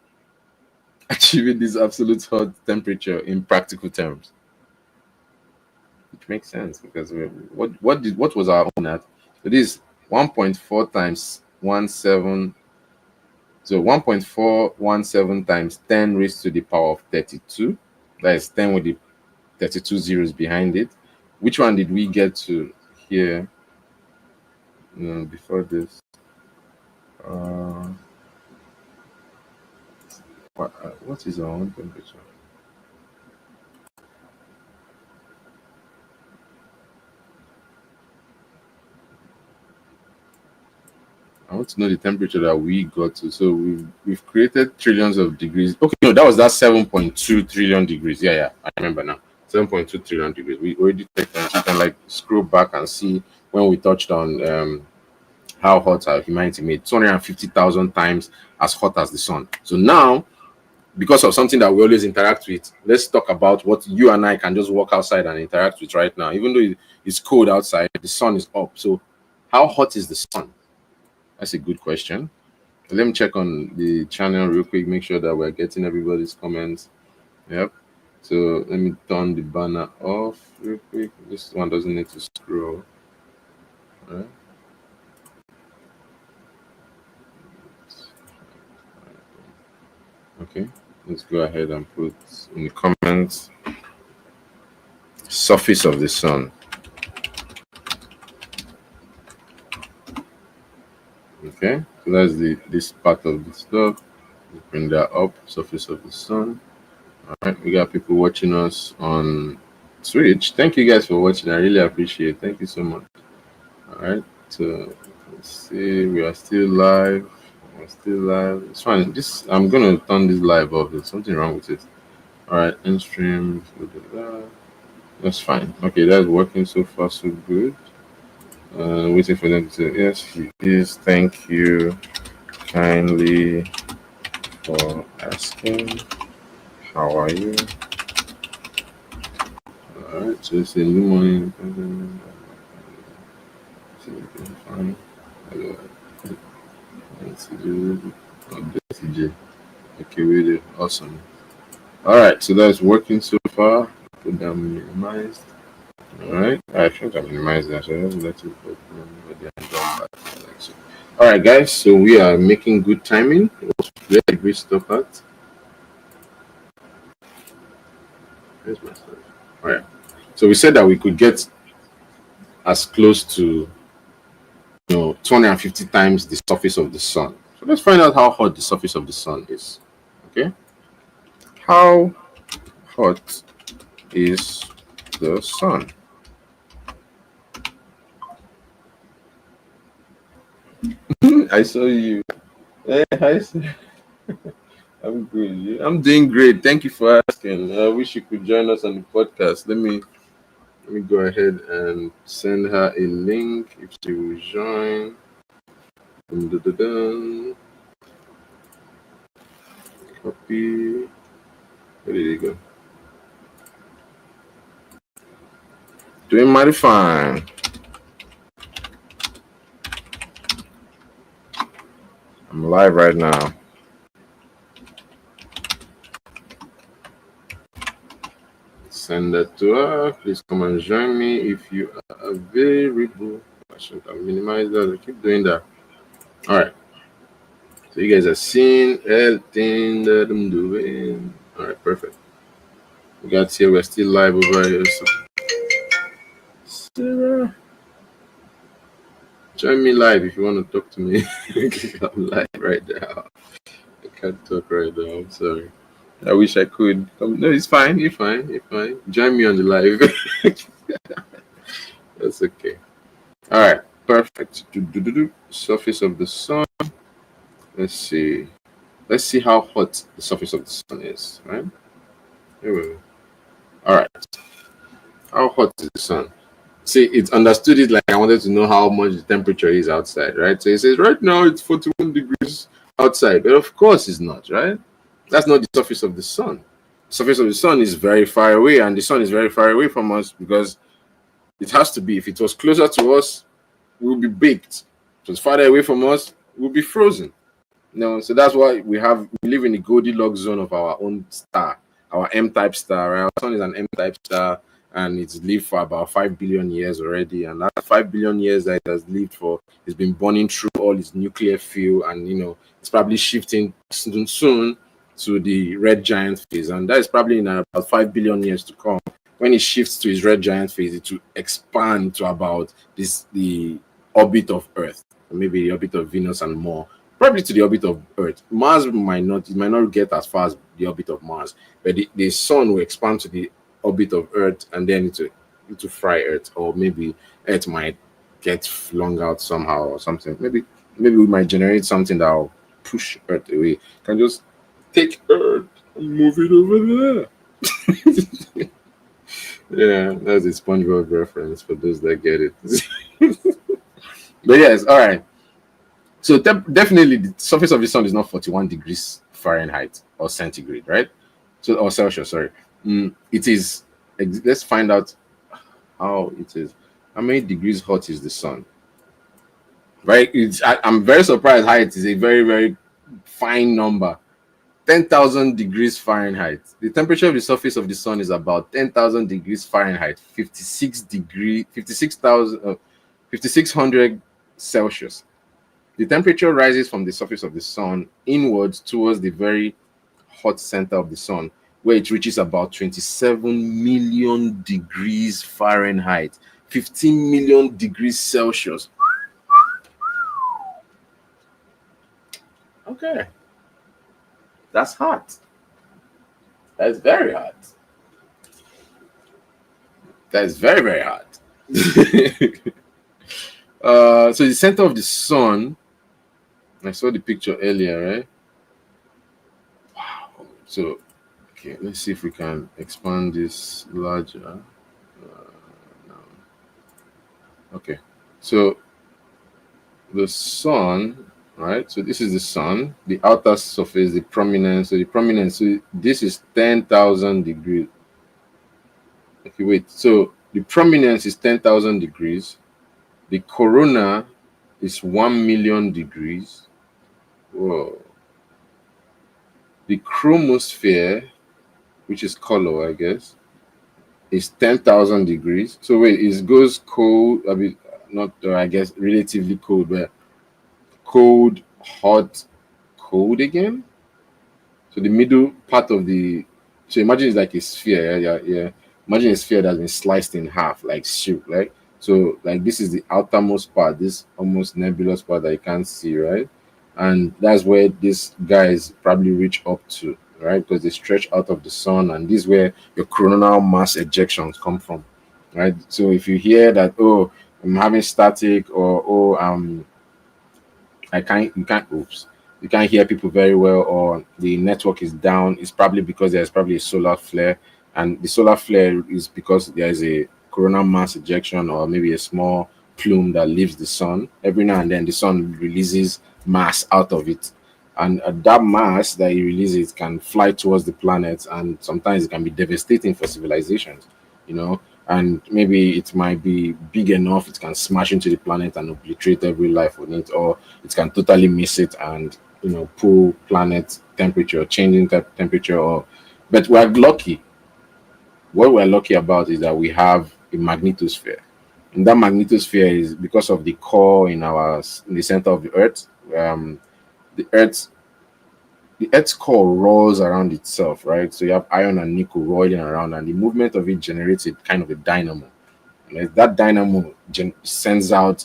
achieving this absolute hot temperature in practical terms. Which makes sense because what was our own at? So this is 1.4 times 17. So 1.417 times 10 raised to the power of 32. That is 10 with the 32 zeros behind it. Which one did we get to here before this? What is our own temperature? I want to know the temperature that we got to. So we've created trillions of degrees. Okay, no, that was that 7.2 trillion degrees. Yeah, I remember now. 7.2 trillion degrees. We already checked that. You can like scroll back and see when we touched on how hot our humanity made 250,000 times as hot as the sun. So now, because of something that we always interact with, let's talk about what you and I can just walk outside and interact with right now. Even though it's cold outside, the sun is up. So how hot is the sun? That's a good question. Let me check on the channel real quick, make sure that we're getting everybody's comments. Yep. So let me turn the banner off real quick. This one doesn't need to scroll. All right. Okay, let's go ahead and put in the comments surface of the sun. Okay, so that's this part of the stuff. Bring that up, surface of the sun. All right, we got people watching us on Twitch. Thank you guys for watching. I really appreciate it. Thank you so much. All right, so let's see. We are still live. We're still live. It's fine. This I'm gonna turn this live off. There's something wrong with it. All right, end stream. That's fine. Okay, that's working so far, so good. Waiting for them to. Yes, he is. Thank you kindly for asking. How are you? Alright, so it's a new morning. Fine. Hello. DCJ. Okay, really awesome. Alright, so that's working so far. Put down minimized. Alright, I think I minimized that. So let it go. Alright, guys, so we are making good timing. Where did we stop at? Where's my stuff? Alright, so we said that we could get as close to 250 times the surface of the sun. So let's find out how hot the surface of the sun is. Okay, how hot is the sun? I saw you. Hey, hi, sir. I'm good. I'm doing great. Thank you for asking. I wish you could join us on the podcast. Let me go ahead and send her a link if she will join. Dun, dun, dun, dun. Copy. Where did it go? Doing mighty fine. I'm live right now. Send that to her. Please come and join me if you are available. I should have minimized that. I keep doing that. All right. So you guys are seeing everything that I'm doing. All right, perfect. We got here. We're still live over here. So Sarah, join me live if you want to talk to me. I'm live right now. I can't talk right now. I'm sorry. I wish I could. No, it's fine. You're fine. You're fine. Join me on the live. That's okay. All right. Perfect. Surface of the sun. Let's see. Let's see how hot the surface of the sun is. Right. Here we go. All right. How hot is the sun? See, it understood it like I wanted to know how much the temperature is outside, right? So it says right now it's 41 degrees outside, but of course it's not, right? That's not the surface of the sun. The surface of the sun is very far away, and the sun is very far away from us because it has to be. If it was closer to us, we'll be baked. If it's farther away from us, we'll be frozen. So that's why we live in the Goldilocks zone of our own star, our M-type star. Right? Our sun is an M-type star, and it's lived for about 5 billion years already. And that 5 billion years that it has lived for, it's been burning through all its nuclear fuel, and it's probably shifting soon to the red giant phase, and that is probably in about 5 billion years to come. When it shifts to its red giant phase, it will expand to about the orbit of Earth, maybe the orbit of Venus and more. Probably to the orbit of Earth. Mars might not get as far as the orbit of Mars, but the sun will expand to the orbit of Earth, and then it will fry Earth, or maybe Earth might get flung out somehow or something. Maybe we might generate something that will push Earth away. Can just take Earth and move it over there. Yeah, that's a SpongeBob reference for those that get it. But yes, all right. So definitely, the surface of the sun is not 41 degrees Fahrenheit or centigrade, right? So or Celsius, sorry. It is. Let's find out how it is. How many degrees hot is the sun? Right. I'm very surprised how it is a very very fine number. 10,000 degrees Fahrenheit. The temperature of the surface of the sun is about 10,000 degrees Fahrenheit, 5,600 Celsius. The temperature rises from the surface of the sun inwards towards the very hot center of the sun, where it reaches about 27 million degrees Fahrenheit, 15 million degrees Celsius. Okay, that's hot. That's very hot. That's very, very hot. So the center of the sun, I saw the picture earlier, right? So, okay, let's see if we can expand this larger. Okay, so the sun, right? So this is the sun, the outer surface, the prominence. So the prominence, so this is 10,000 degrees. Okay, wait. So the prominence is 10,000 degrees. The corona is 1 million degrees. Whoa. The chromosphere, which is color, I guess, is 10,000 degrees. So wait, it goes cold, I mean, not, I guess, relatively cold, but cold, hot, cold again. So the middle part of the, so imagine it's like a sphere, yeah, yeah, yeah. Imagine a sphere that's been sliced in half, like soup, right? So like this is the outermost part, this almost nebulous part that you can't see, right? And that's where these guys probably reach up to, right? Because they stretch out of the sun, and this is where your coronal mass ejections come from, right? So if you hear that, oh, I'm having static, or oh, I can't, you can't, oops, you can't hear people very well, or the network is down, it's probably because there's probably a solar flare. And the solar flare is because there is a coronal mass ejection, or maybe a small plume that leaves the sun. Every now and then the sun releases mass out of it, and that mass that it releases can fly towards the planet, and sometimes it can be devastating for civilizations, you know. And maybe it might be big enough it can smash into the planet and obliterate every life on it, or it can totally miss it and, you know, pull planet temperature, changing temperature. Or, but we're lucky. What we're lucky about is that we have a magnetosphere, and that magnetosphere is because of the core in our, in the center of the Earth. Um, the Earth, the Earth's core rolls around itself, right? So you have iron and nickel rolling around, and the movement of it generates a kind of a dynamo. And that dynamo sends out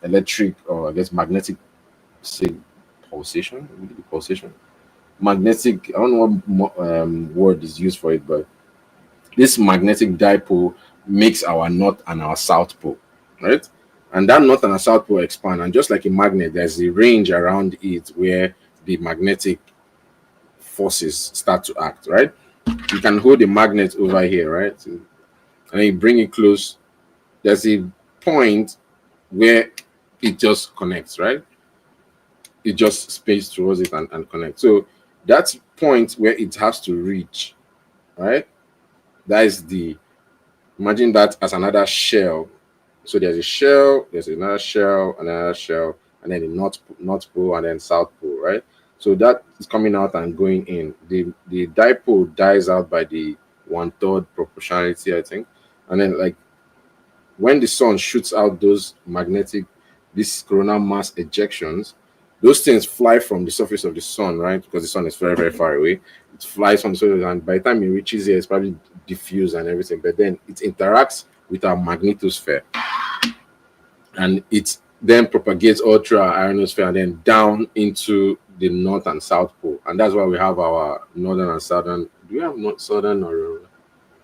electric, or I guess magnetic, say, pulsation. Would it be pulsation? Magnetic. I don't know what word is used for it, but this magnetic dipole makes our north and our south pole, right? And that north and our south pole expand, and just like a magnet, there's a range around it where the magnetic forces start to act, right? You can hold a magnet over here, right? And then you bring it close. There's a point where it just connects, right? It just space towards it and connect. So that's point where it has to reach, right? That is the, imagine that as another shell. So there's a shell, there's another shell, and then the north pole and then south pole, right? So that is coming out and going in. The dipole dies out by the one third proportionality, I think. And then like when the sun shoots out those magnetic, these coronal mass ejections, those things fly from the surface of the sun, right? Because the sun is very, very far away. It flies from the surface, and by the time it reaches here, it's probably diffused and everything. But then it interacts with our magnetosphere, and it then propagates all through our ionosphere and then down into the north and south pole. And that's why we have our northern and southern. Do we have not southern or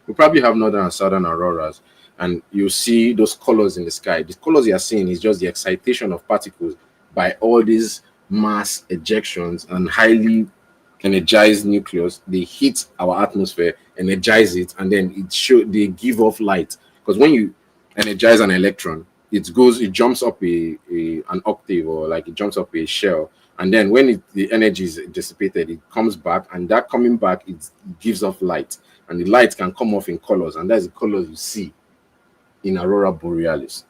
we probably have northern and southern auroras, and you see those colors in the sky. The colors you are seeing is just the excitation of particles by all these mass ejections and highly energized nucleus. They hit our atmosphere, energize it, and then they give off light. Because when you energize an electron, it jumps up an octave, or like it jumps up a shell, and then when the energy is dissipated, it comes back, and that coming back, it gives off light, and the light can come off in colors, and that's the colors you see in aurora borealis.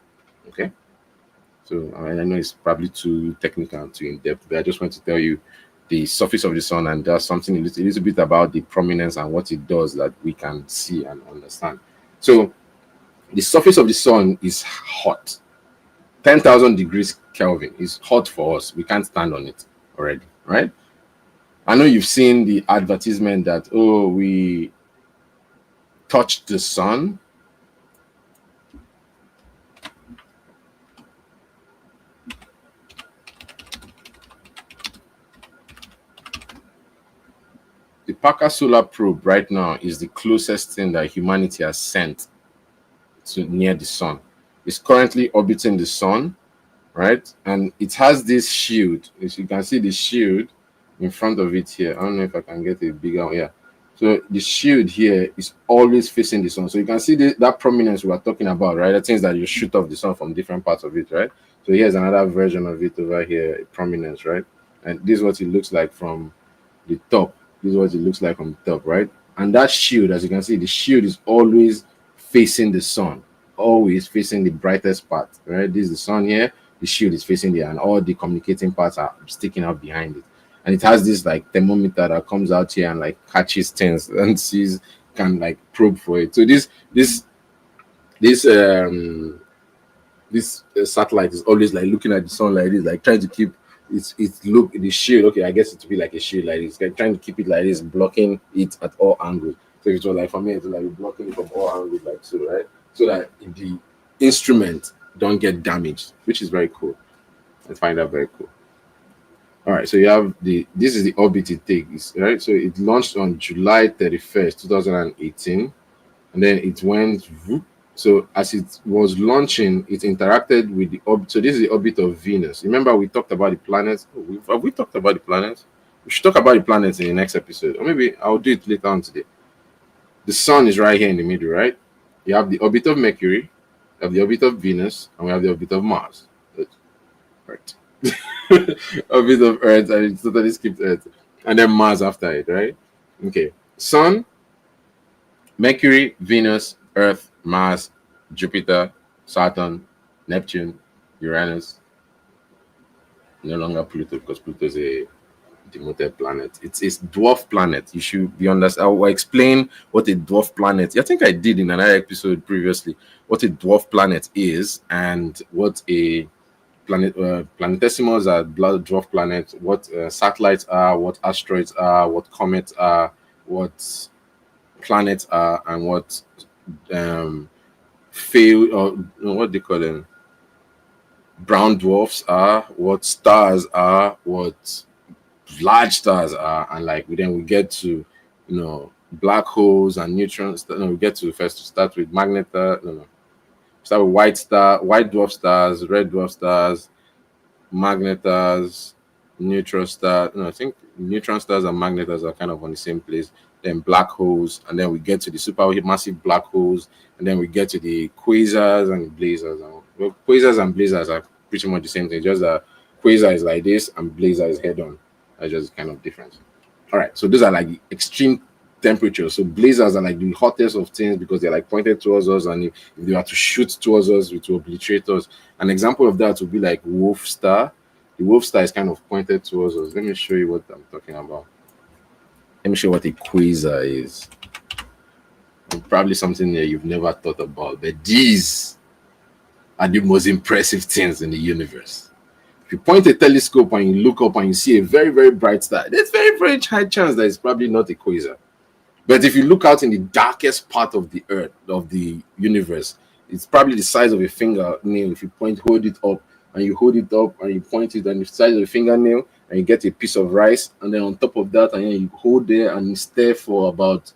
Okay, so I know it's probably too technical and too in depth, but I just want to tell you the surface of the sun, and there's something a little bit about the prominence and what it does that we can see and understand. So the surface of the sun is hot. 10,000 degrees Kelvin is hot for us. We can't stand on it already, right? I know you've seen the advertisement that, oh, we touched the sun. the Parker Solar Probe right now is the closest thing that humanity has sent to near the sun. It's currently orbiting the sun, right? And it has this shield. As you can see, the shield in front of it here. I don't know if I can get a bigger one. Yeah. So the shield here is always facing the sun. So you can see that prominence we are talking about, right? The things that you shoot off the sun from different parts of it, right? So here's another version of it over here, prominence, right? And this is what it looks like from the top. This is what it looks like on the top, right? And that shield, as you can see, the shield is always facing the sun, always facing the brightest part, right? This is the sun here, the shield is facing there, and all the communicating parts are sticking out behind it. And it has this like thermometer that comes out here and like catches things and sees, can like probe for it. So this satellite is always like looking at the sun like this, like trying to keep it's look the shield. Okay, I guess it to be like a shield like this, like trying to keep it like this, blocking it at all angles. So it was like for me, it's like blocking it from all angles, like so, right? So that the instrument don't get damaged, which is very cool. I find that very cool. All right, so you have this is the orbit it takes, right? So it launched on July 31st, 2018, and then it went whoop. So as it was launching, it interacted with the orbit. So this is the orbit of Venus. Remember, we talked about the planets. Have we talked about the planets? We should talk about the planets in the next episode, or maybe I'll do it later on today. The sun is right here in the middle, right? You have the orbit of Mercury, you have the orbit of Venus, and we have the orbit of Mars. Right. Orbit of Earth, and it totally skipped Earth. And then Mars after it, right? Okay. Sun, Mercury, Venus, Earth, Mars, Jupiter, Saturn, Neptune, Uranus. No longer Pluto, because Pluto is a demoted planet. It's a dwarf planet. You should be understand. I will explain what a dwarf planet. I think I did in another episode previously what a dwarf planet is and what a planet planetesimals are dwarf planets. What satellites are, what asteroids are, what comets are, what planets are, and what fail or what they call them brown dwarfs are, what stars are, what large stars are, and like then we get to black holes and neutrons. We get to first start with start with white dwarf stars, red dwarf stars, magnetars, neutron stars. I think neutron stars and magnetars are kind of on the same place. Then black holes, and then we get to the supermassive black holes, and then we get to the quasars and blazars. Well, quasars and blazars are pretty much the same thing, just that quasar is like this and blazar is head on. That's just kind of different. All right, so those are like the extreme temperatures. So blazars are like the hottest of things because they're like pointed towards us, and if they were to shoot towards us, it will obliterate us. An example of that would be like wolf star. The wolf star is kind of pointed towards us. Let me show you what I'm talking about. Let me show you what a quasar is. Probably something that you've never thought about, but these are the most impressive things in the universe. If you point a telescope and you look up and you see a very, very bright star, there's very, very high chance that it's probably not a quasar. But if you look out in the darkest part of the earth, of the universe, it's probably the size of a fingernail. If you hold it up and you point it and the size of a fingernail, and you get a piece of rice, and then on top of that, and then you hold there and you stare for about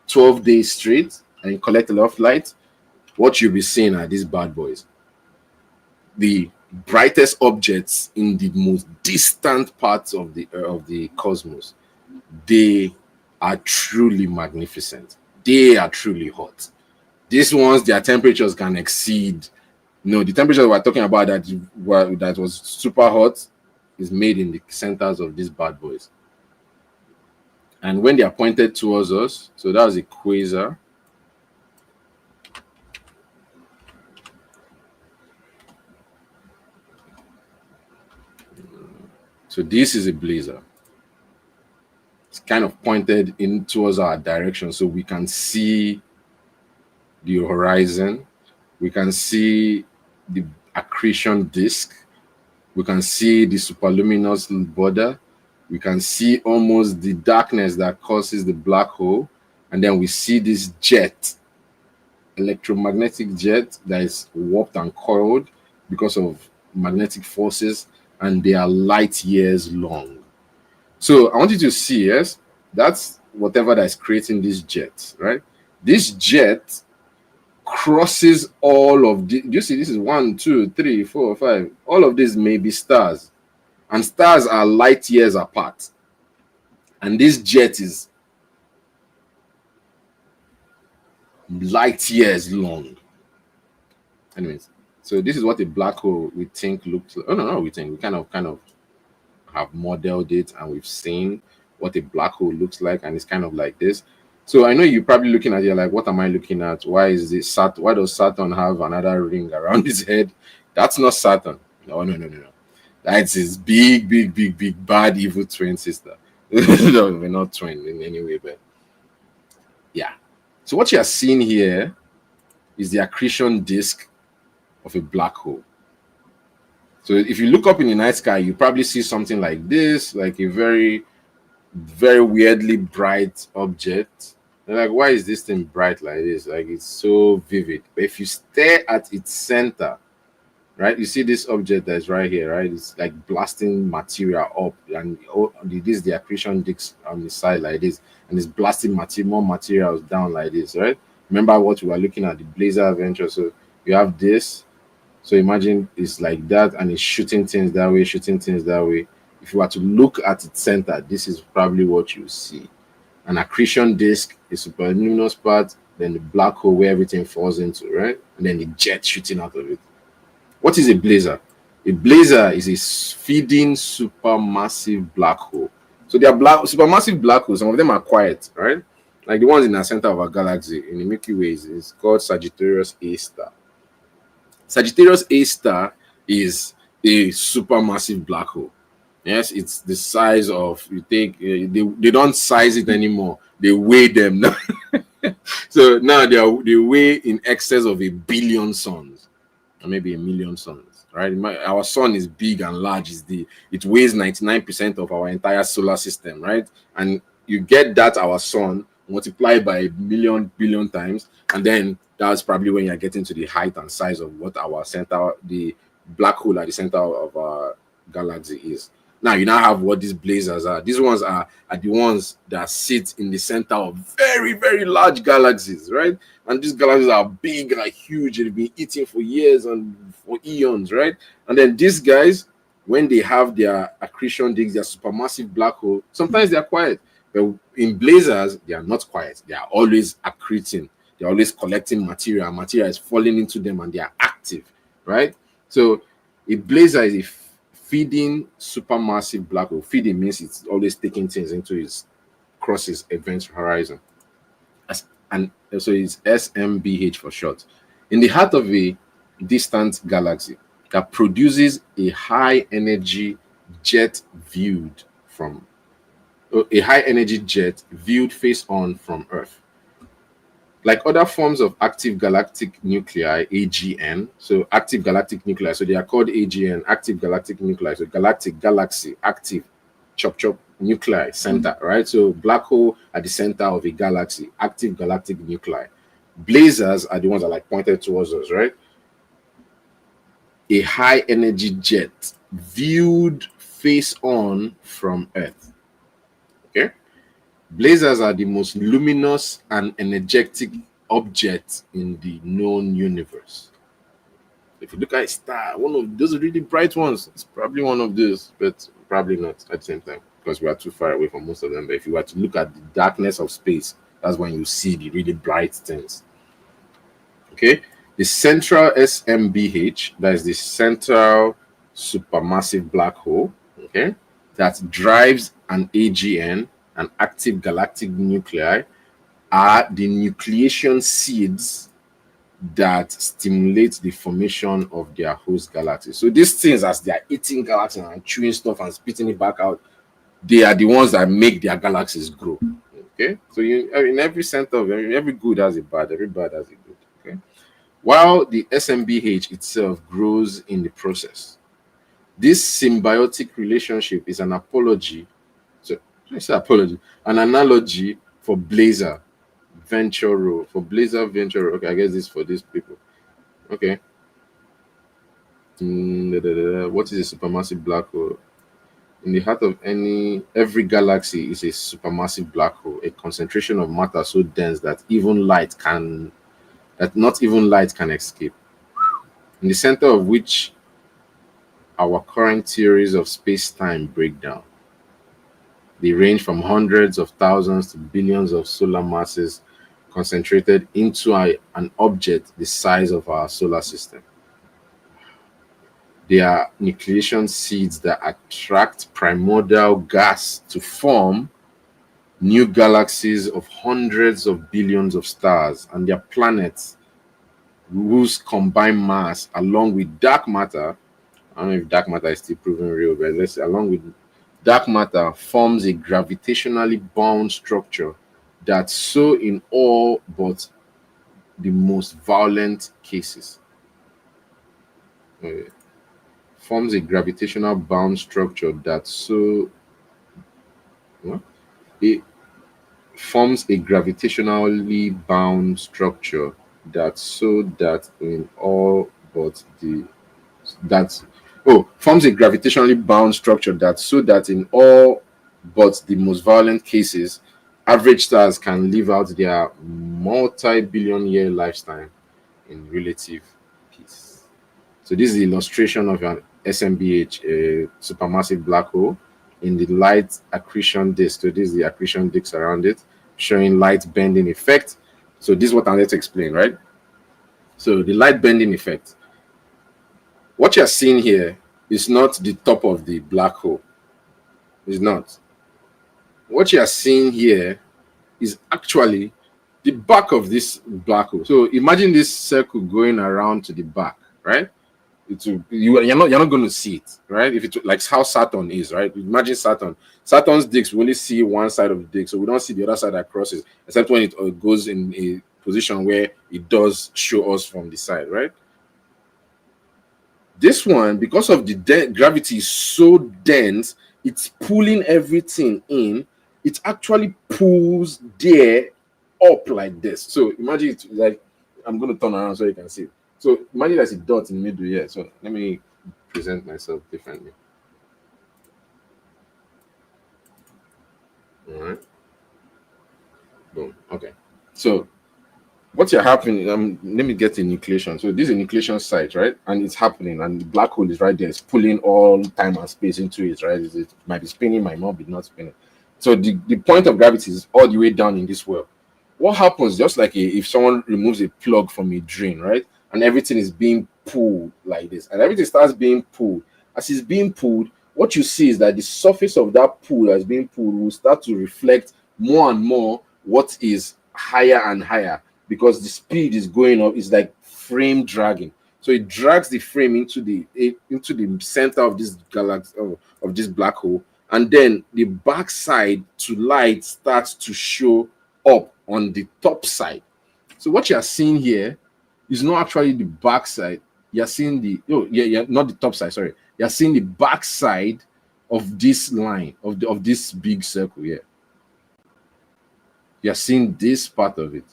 12 days straight, and you collect a lot of light, what you'll be seeing are these bad boys. The brightest objects in the most distant parts of the cosmos. They are truly magnificent. They are truly hot. These ones, their temperatures can exceed. The temperature we're talking about that was super hot is made in the centers of these bad boys. And when they are pointed towards us, so that's a quasar. So this is a blazar. It's kind of pointed in towards our direction, so we can see the horizon. We can see the accretion disk. We can see the superluminous border. We can see almost the darkness that causes the black hole. And then we see this jet, electromagnetic jet that is warped and coiled because of magnetic forces, and they are light years long. So I want you to see, yes, that's whatever that is creating this jet, right? This jet crosses all of the, you see, this is 1, 2, 3, 4, 5. All of these may be stars, and stars are light years apart. And this jet is light years long. Anyways, so this is what a black hole we think looks like. Oh no, no, we think we kind of have modeled it, and we've seen what a black hole looks like, and it's kind of like this. So I know you're probably looking at it like, what am I looking at? Why is this Saturn? Why does Saturn have another ring around his head? That's not Saturn. No, no, no, no, no. That's his big, big, big, big, bad, evil twin sister. No, we're not twin in any way, but yeah. So what you are seeing here is the accretion disk of a black hole. So if you look up in the night sky, you probably see something like this, like a very, very weirdly bright object. And like, why is this thing bright like this? Like, it's so vivid. But if you stare at its center, right, you see this object that's right here, right? It's like blasting material up, and this is the accretion disk on the side like this, and it's blasting more materials down like this, right? Remember what we were looking at, the Blazer Adventure. So you have this. So imagine it's like that, and it's shooting things that way, shooting things that way. If you were to look at its center, this is probably what you see. An accretion disk, a superluminous part, then the black hole where everything falls into, right? And then the jet shooting out of it. What is a blazar? A blazar is a feeding supermassive black hole. So they are supermassive black holes. Some of them are quiet, right? Like the ones in the center of our galaxy in the Milky Way is called Sagittarius A star. Sagittarius A star is a supermassive black hole. Yes, it's the size of, you think, they don't size it anymore. They weigh them now. So now they weigh in excess of 1 billion suns, or maybe 1 million suns, right? Our sun is big and large. It weighs 99% of our entire solar system, right? And you get that, our sun, multiplied by 1 million billion times, and then that's probably when you're getting to the height and size of what our center, the black hole at the center of our galaxy is. Now you now have what these blazars are. These ones are the ones that sit in the center of very, very large galaxies, right? And these galaxies are big, like huge. They've been eating for years and for eons, right? And then these guys, when they have their accretion disk, their supermassive black hole, sometimes they're quiet. But in blazars, they are not quiet. They are always accreting. They're always collecting material. Material is falling into them, and they are active, right? So a blazar is a feeding supermassive black hole. Feeding means it's always taking things into its crosses event horizon. And so it's SMBH for short. In the heart of a distant galaxy that produces a high energy jet viewed from a high energy jet viewed face on from Earth. Like other forms of active galactic nuclei, AGN, so active galactic nuclei, so they are called AGN, active galactic nuclei, so galactic, galaxy, active, chop chop, nuclei, center, right? So black hole at the center of a galaxy, active galactic nuclei. Blazars are the ones that are like pointed towards us, right? A high energy jet viewed face on from Earth. Okay. Blazars are the most luminous and energetic objects in the known universe. If you look at a star, one of those really bright ones, it's probably one of those, but probably not at the same time because we are too far away from most of them. But if you were to look at the darkness of space, that's when you see the really bright things. Okay, the central SMBH, that is the central supermassive black hole, okay, that drives an AGN, an active galactic nuclei, are the nucleation seeds that stimulate the formation of their host galaxy. So these things, as they are eating galaxies and chewing stuff and spitting it back out, they are the ones that make their galaxies grow. Okay, so in every center of every good has a bad, every bad has a good. Okay, while the SMBH itself grows in the process. This symbiotic relationship is an apology. So I say apology, an analogy for Blazar Venturo. For Blazar Venturo. Okay, I guess this for these people. Okay. What is a supermassive black hole? In the heart of every galaxy is a supermassive black hole, a concentration of matter so dense that not even light can escape. In the center of which our current theories of space-time break down. They range from hundreds of thousands to billions of solar masses concentrated into an object the size of our solar system. They are nucleation seeds that attract primordial gas to form new galaxies of hundreds of billions of stars and their planets whose combined mass, along with dark matter, I don't know if dark matter is still proven real, but let's say along with dark matter forms a gravitationally bound structure that so in all but the most violent cases uh, forms a gravitational bound structure that so what? It forms a gravitationally bound structure that in all but the that forms a gravitationally bound structure that in all but the most violent cases, average stars can live out their multi-billion year lifetime in relative peace. So this is the illustration of an SMBH, a supermassive black hole, in the light accretion disk. So this is the accretion disk around it, showing light bending effect. So this is what I'm going to explain, right? So the light bending effect. What you're seeing here is not the top of the black hole. It's not. What you are seeing here is actually the back of this black hole. So imagine this circle going around to the back, right? You're not going to see it, right? If it like how Saturn is, right? Imagine Saturn's disk, we only see one side of the disk, so we don't see the other side that crosses, except when it goes in a position where it does show us from the side, right? This one, because of the gravity is so dense, it's pulling everything in. It actually pulls there up like this. So imagine it's like, I'm going to turn around so you can see. So imagine there's a dot in the middle here. So let me present myself differently. All right. Boom. Okay. So what's happening? Let me get a nucleation. So this is a nucleation site, right? And it's happening, and the black hole is right there. It's pulling all time and space into it, right? It might be spinning, might not be not spinning. So the point of gravity is all the way down in this world. What happens, just like if someone removes a plug from a drain, right? And everything is being pulled like this, and everything starts being pulled. As it's being pulled, what you see is that the surface of that pool that's being pulled will start to reflect more and more what is higher and higher, because the speed is going up. It's like frame dragging. So it drags the frame into the center of this galaxy, of this black hole, and then the backside to light starts to show up on the top side. So what you are seeing here is not actually the backside. You're seeing not the top side. Sorry, you're seeing the backside of this line of this big circle here. You're seeing this part of it.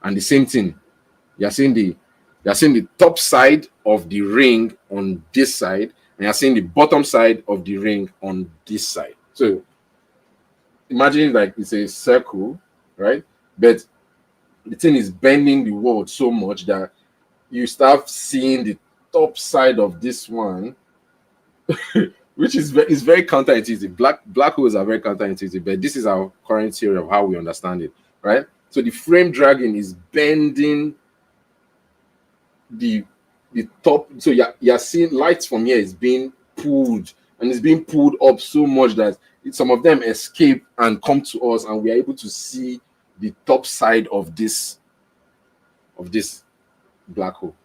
And the same thing, you're seeing the top side of the ring on this side, and you're seeing the bottom side of the ring on this side. So imagine like it's a circle, right? But the thing is bending the world so much that you start seeing the top side of this one, which is very counterintuitive. Black holes are very counterintuitive, but this is our current theory of how we understand it, right? So the frame dragging is bending the top. So you're seeing lights from here is being pulled, and it's being pulled up so much that some of them escape and come to us, and we are able to see the top side of this black hole.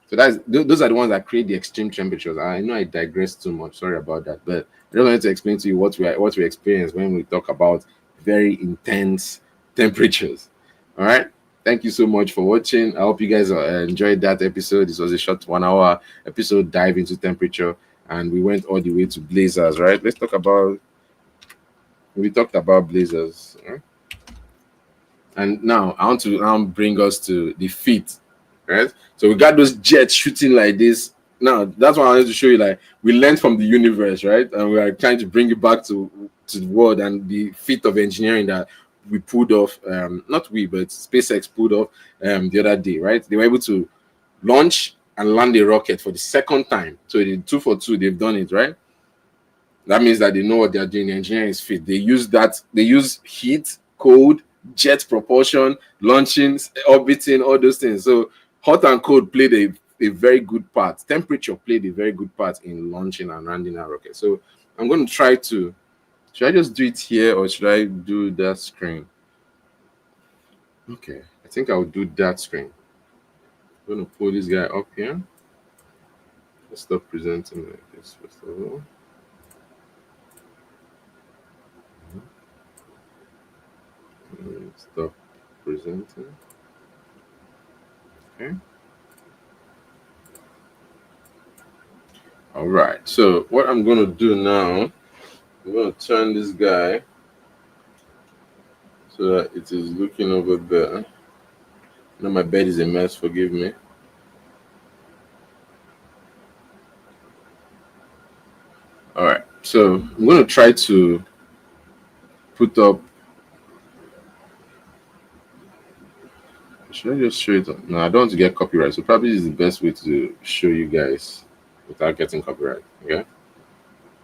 So those are the ones that create the extreme temperatures. I know I digress too much. Sorry about that, but I just wanted to explain to you what we experience when we talk about very intense temperatures. All right. Thank you so much for watching. I hope you guys enjoyed that episode. This was a short 1 hour episode dive into temperature, and we went all the way to blazars. Right. We talked about blazars. Right? And now I want to bring us to the feet. Right. So we got those jets shooting like this. now that's why I wanted to show you, like, we learned from the universe, right? And we are trying to bring it back to the world, and the feat of engineering that we pulled off, not we, but SpaceX pulled off the other day, right? They were able to launch and land a rocket for the second time. So the 2 for 2, they've done it, right? That means that they know what they're doing. The engineering is fit. They use heat, cold, jet propulsion, launching, orbiting, all those things. So hot and cold played a very good part. Temperature played a very good part in launching and landing a rocket. So I'm going to try to, should I just do it here, or should I do that screen? Okay, I think I'll do that screen. I'm going to pull this guy up here. Let's stop presenting like this first of all. Stop presenting. Okay. All right. So what I'm going to do now, I'm going to turn this guy so that it is looking over there. Now my bed is a mess. Forgive me. All right. So I'm going to try to put up. Should I just show it? No, I don't want to get copyright. So probably this is the best way to show you guys without getting copyright. Okay.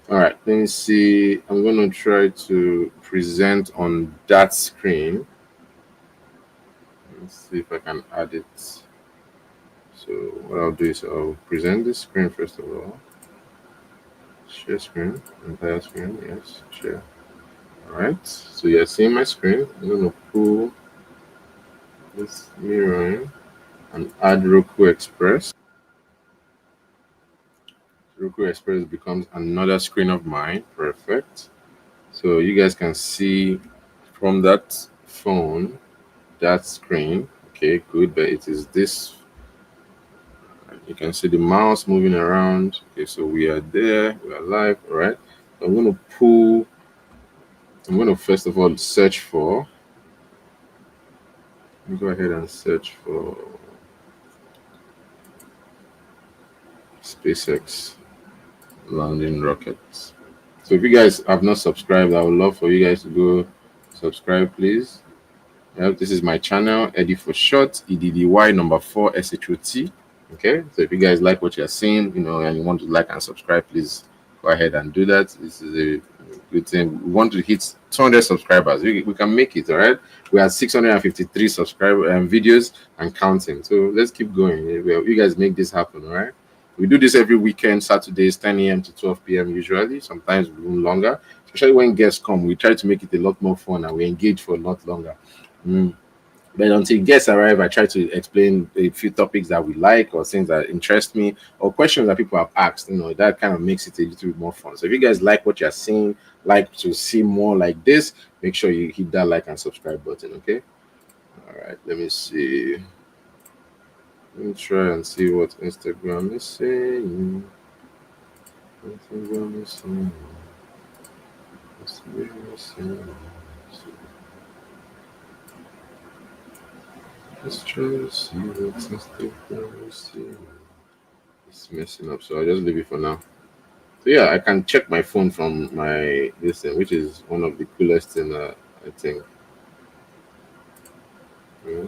All right. Let me see. I'm going to try to present on that screen. Let's see if I can add it. So what I'll do is I'll present this screen first of all. Share screen, entire screen. Yes, share. All right. So you're seeing my screen. I'm going to pull this mirroring and add Roku Express. Roku Express becomes another screen of mine. Perfect. So you guys can see from that phone, that screen. Okay, good. But it is this. You can see the mouse moving around. Okay, so we are there. We are live. All right. I'm going to pull. I'm going to first of all search for. Go ahead and search for SpaceX landing rockets. So if you guys have not subscribed, I would love for you guys to go subscribe, please. This is my channel, Eddie for short, EDDY number 4 SHOT. Okay, so if you guys like what you're seeing, and you want to like and subscribe, please go ahead and do that. This is a good thing. We want to hit 200 subscribers. We can make it. All right, we have 653 subscriber videos and counting. So let's keep going. You guys make this happen. All right. We do this every weekend, Saturdays, 10 a.m. to 12 p.m. usually, sometimes even longer, especially when guests come. We try to make it a lot more fun and we engage for a lot longer. But until guests arrive, I try to explain a few topics that we like or things that interest me or questions that people have asked. That kind of makes it a little bit more fun. So if you guys like what you're seeing, like to see more like this, make sure you hit that like and subscribe button, okay? All right, let me see. Let me try and see what Instagram is saying. Instagram is saying. Let's try to see what Instagram is saying. It's messing up, so I'll just leave it for now. So yeah, I can check my phone from my this thing, which is one of the coolest thing I think. Yeah.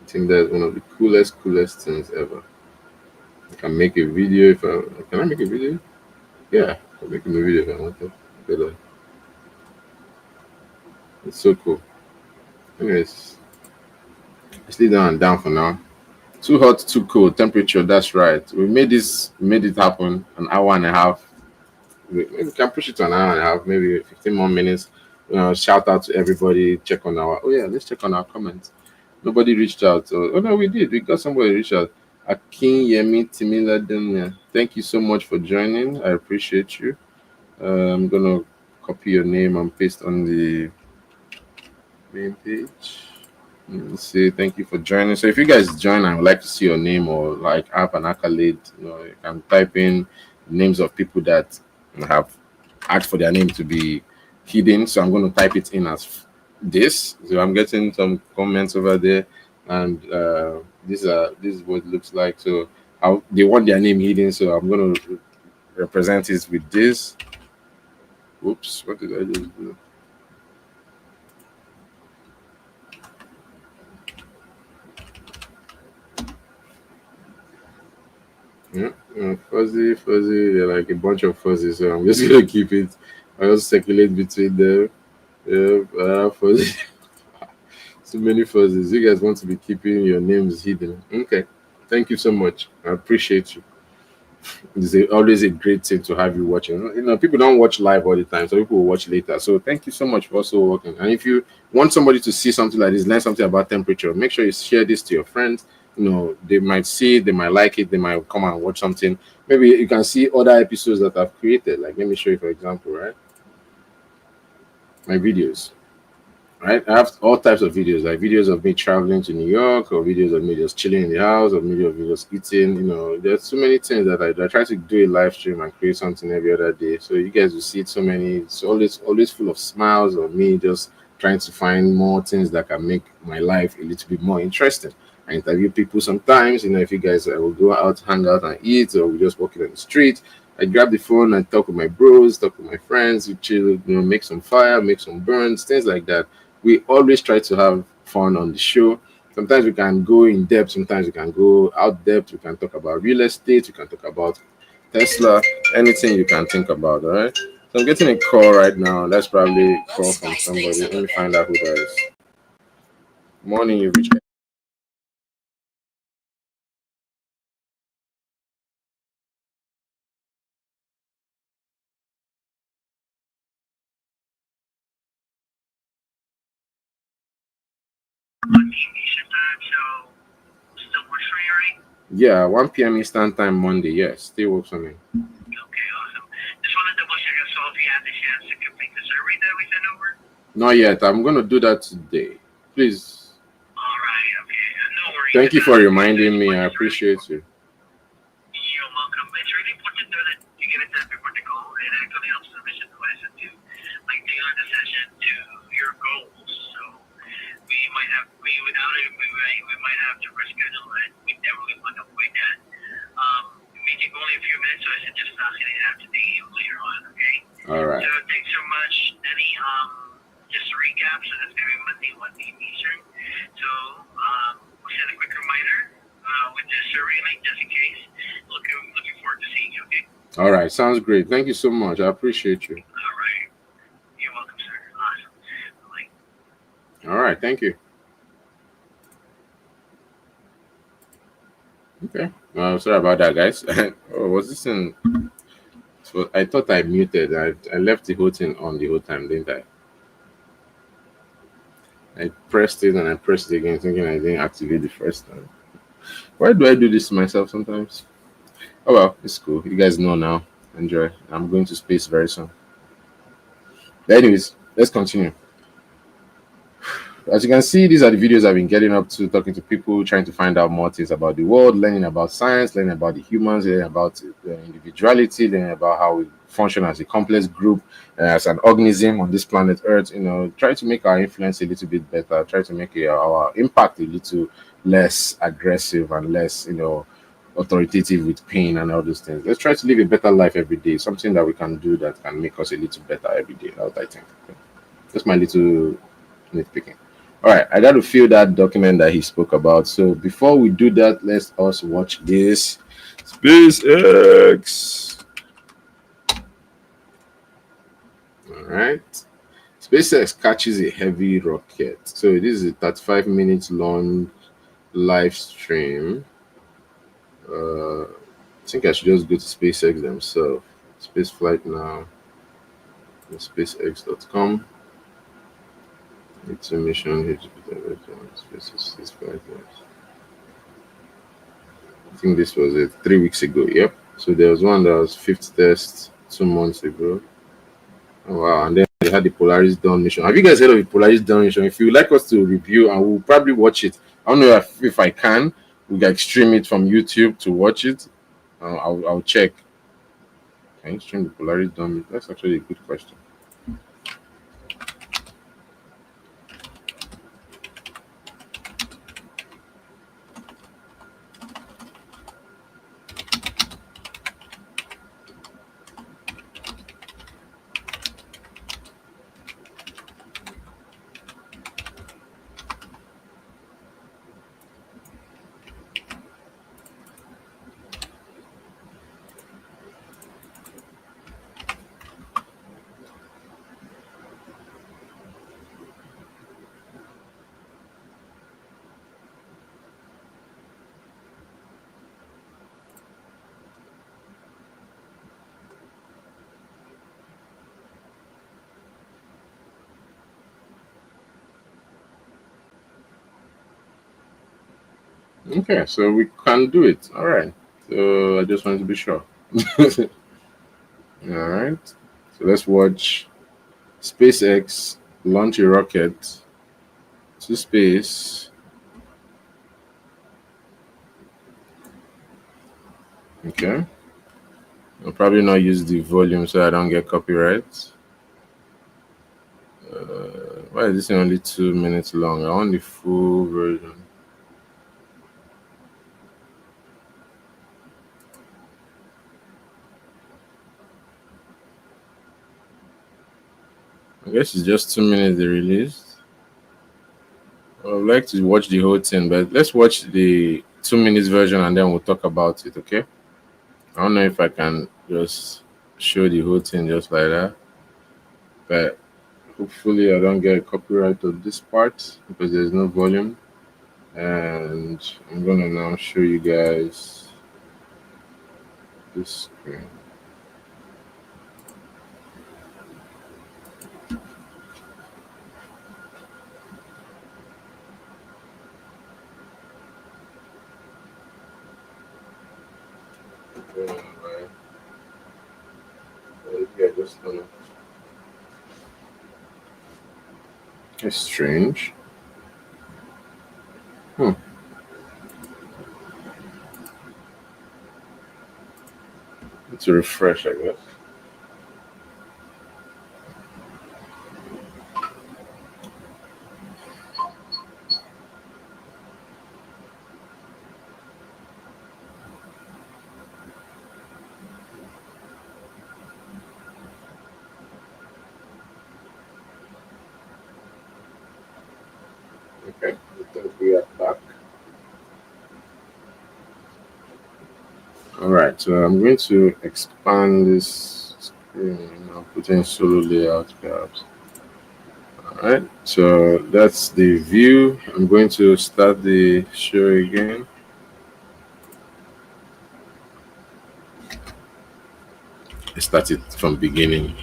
I think that's one of the coolest things ever. I can make a video if I make a video? Yeah, I can make a video if I want to. It's so cool. Anyways, let's leave that one down for now. Too hot, too cold. Temperature, that's right. We made it happen. An hour and a half. We can push it to an hour and a half, maybe 15 more minutes. Shout out to everybody. Let's check on our comments. Nobody reached out. Oh no, we did. We got somebody reached out. Akin Yemi Timila Denya. Thank you so much for joining. I appreciate you. I'm gonna copy your name and paste on the main page. Let's see. Thank you for joining. So if you guys join and would like to see your name or like have an accolade, you can type in names of people that have asked for their name to be hidden. So I'm going to type it in as this. So I'm getting some comments over there, and this is what it looks like. So they want their name hidden, so I'm gonna represent it with this. Oops, what did I just do? Yeah, fuzzy, they're like a bunch of fuzzy, so I'm just gonna keep it. I just circulate between them. Yeah, fuzzy. So many fuzzies. You guys want to be keeping your names hidden. Okay. Thank you so much. I appreciate you. Always a great thing to have you watching. People don't watch live all the time, so people will watch later. So thank you so much for also working. And if you want somebody to see something like this, learn something about temperature, make sure you share this to your friends. They might see it, they might like it, they might come and watch something. Maybe you can see other episodes that I've created. Like, let me show you, for example, right? My videos. Right, I have all types of videos, like videos of me traveling to New York, or videos of me just chilling in the house, or video of me just eating. There's so many things that I try to do a live stream and create something every other day, so you guys will see it. So many, it's always full of smiles, of me just trying to find more things that can make my life a little bit more interesting. I interview people sometimes. If you guys will go out, hang out and eat, or we just walking on the street, I grab the phone and talk with my bros, talk with my friends, we chill, make some fire, make some burns, things like that. We always try to have fun on the show. Sometimes we can go in depth, sometimes we can go out depth. We can talk about real estate, we can talk about Tesla, anything you can think about. All right. So I'm getting a call right now. That's probably a call from somebody. Let me find out who that is. Morning, you reach. Eastern time, so still works for you, right? Yeah, 1 p.m. Eastern time Monday. Yes, still works for me. Okay, awesome. Just want to double check so if you had the chance to complete the survey that we sent over. Not yet. I'm gonna do that today. Please. All right. Okay. No worries. Thank you for reminding me. I appreciate you. You're welcome. It's really important though that you get it done before the goal. It actually helps the mission advisor to tailor the session to your goals. So we without it we might have to reschedule it. We definitely want to avoid that. It may take only a few minutes, so I suggest knocking it out today or later on. Okay. All right. So thanks so much. Any just a recap. So that's gonna be Monday, 1 p.m. Eastern. So we'll send a quick reminder with the survey link just in case. Looking forward to seeing you. Okay. All right. Sounds great. Thank you so much. I appreciate you. All right. You're welcome, sir. Awesome. All right. Thank you. Okay. Sorry about that, guys. Oh, was this in? So I thought I muted. I left the whole thing on the whole time, didn't I? I pressed it and I pressed it again, thinking I didn't activate the first time. Why do I do this to myself sometimes? Oh well, it's cool. You guys know now. Enjoy. I'm going to space very soon. But anyways, let's continue. As you can see, these are the videos I've been getting up to, talking to people, trying to find out more things about the world, learning about science, learning about the humans, learning about individuality, learning about how we function as a complex group, as an organism on this planet Earth. Try to make our influence a little bit better, try to make our impact a little less aggressive and less, authoritative with pain and all those things. Let's try to live a better life every day, something that we can do that can make us a little better every day. That's what I think. That's my little nitpicking. All right, I got to fill that document that he spoke about. So before we do that, let's also watch this SpaceX. All right. SpaceX catches a heavy rocket. So this is a 35 minutes long live stream. I think I should just go to SpaceX themselves. Space flight now. SpaceX.com. It's a mission. Space flight. I think this was it 3 weeks ago. Yep. So there was one that was fifth test 2 months ago. Oh, wow. And then they had the Polaris Dawn mission. Have you guys heard of the Polaris Dawn mission? If you would like us to review, and we'll probably watch it. I don't know if I can. We can stream it from YouTube to watch it. I'll check. Can you stream the Polaris Dawn mission? That's actually a good question. Okay, so we can do it. All right. So I just wanted to be sure. All right. So let's watch SpaceX launch a rocket to space. Okay. I'll probably not use the volume so I don't get copyright. Why is this only 2 minutes long? I want the full version. I guess it's just 2 minutes they released. I would like to watch the whole thing, but let's watch the 2 minutes version and then we'll talk about it, okay? I don't know if I can just show the whole thing just like that, but hopefully I don't get copyright of this part because there's no volume. And I'm gonna now show you guys this screen. Yeah, just gonna. It's strange. Hmm. It's a refresh, I guess. Okay, I think we are back. All right, so I'm going to expand this screen. I'll put in solo layout perhaps. All right, so that's the view. I'm going to start the show again. I started from beginning.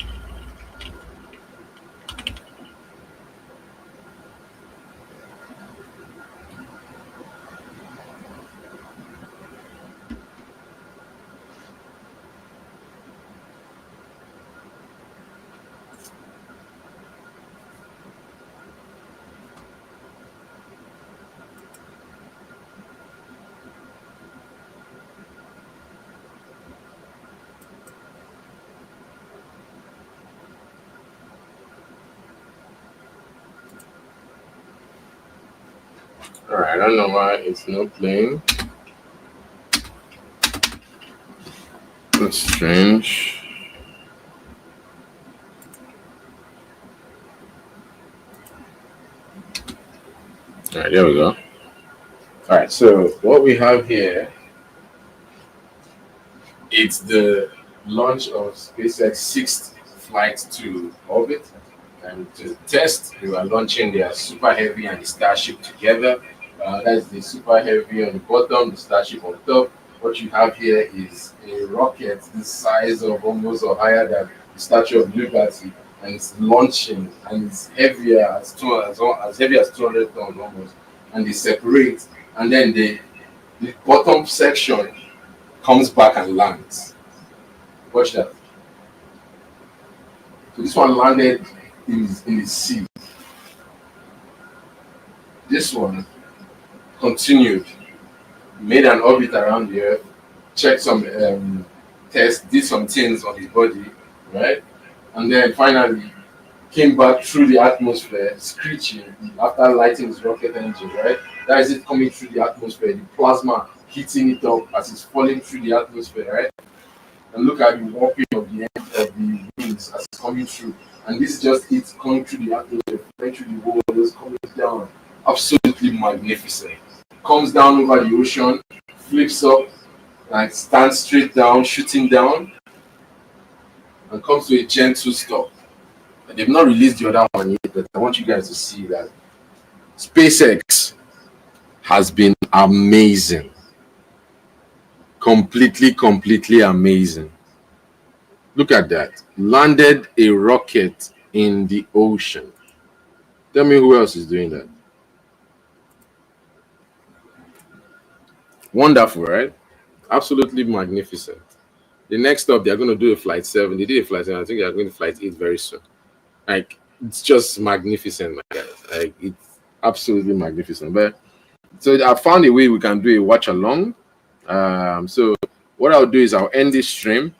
All right, I don't know why it's not playing. That's strange. All right, there we go. All right, so what we have here, it's the launch of SpaceX sixth flight to orbit. And to test, they were launching their Super Heavy and the Starship together. That's the Super Heavy on the bottom, the Starship on top. What you have here is a rocket the size of almost or higher than the Statue of Liberty, and it's launching, and it's heavier as heavy as 200 tons almost, and they separate, and then the bottom section comes back and lands. Watch that. So this one landed in the sea. This one continued, made an orbit around the Earth, checked some tests, did some things on his body, right? And then finally came back through the atmosphere, screeching after lighting his rocket engine, right? That is it coming through the atmosphere, the plasma hitting it up as it's falling through the atmosphere, right? And look at the warping of the end of the wings as it's coming through. And this is just it coming through the atmosphere, flying through the wall, just coming down. Absolutely magnificent. Comes down over the ocean, flips up, like stands straight down, shooting down, and comes to a gentle stop. And they've not released the other one yet, but I want you guys to see that SpaceX has been amazing. Completely amazing. Look at that. Landed a rocket in the ocean. Tell me who else is doing that. Wonderful, right? Absolutely magnificent. The next stop, they're going to do a flight 7. They did a flight 7. I think they're going to flight 8 very soon. Like, it's just magnificent, my guys. Like, it's absolutely magnificent. But so I found a way we can do a watch along. So what I'll do is I'll end this stream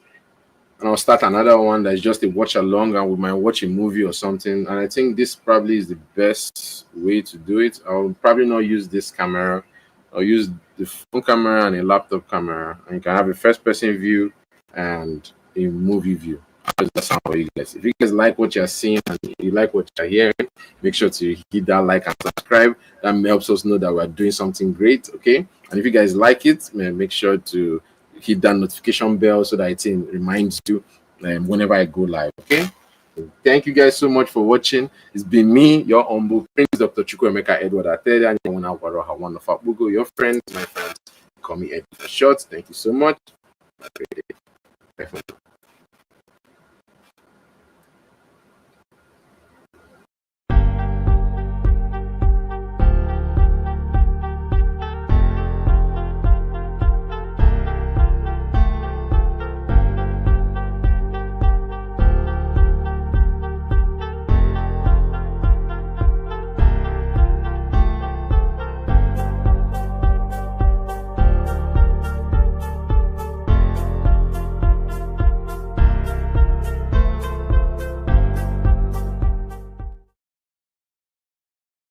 and I'll start another one that's just a watch along, and we might watch a movie or something. And I think this probably is the best way to do it. I'll probably not use this camera. I'll use the phone camera and a laptop camera, and you can have a first person view and a movie view. How does that sound for you guys? If you guys like what you're seeing and you like what you're hearing, make sure to hit that like and subscribe. That helps us know that we're doing something great. Okay. And if you guys like it, make sure to hit that notification bell so that it reminds you whenever I go live. Okay. Thank you guys so much for watching. It's been me, your humble Prince Dr. Chukwuemeka Edward Atede, and one of our Google, your friends, my friends. Call me Ed for short. Thank you so much. Have a great day. Bye for now.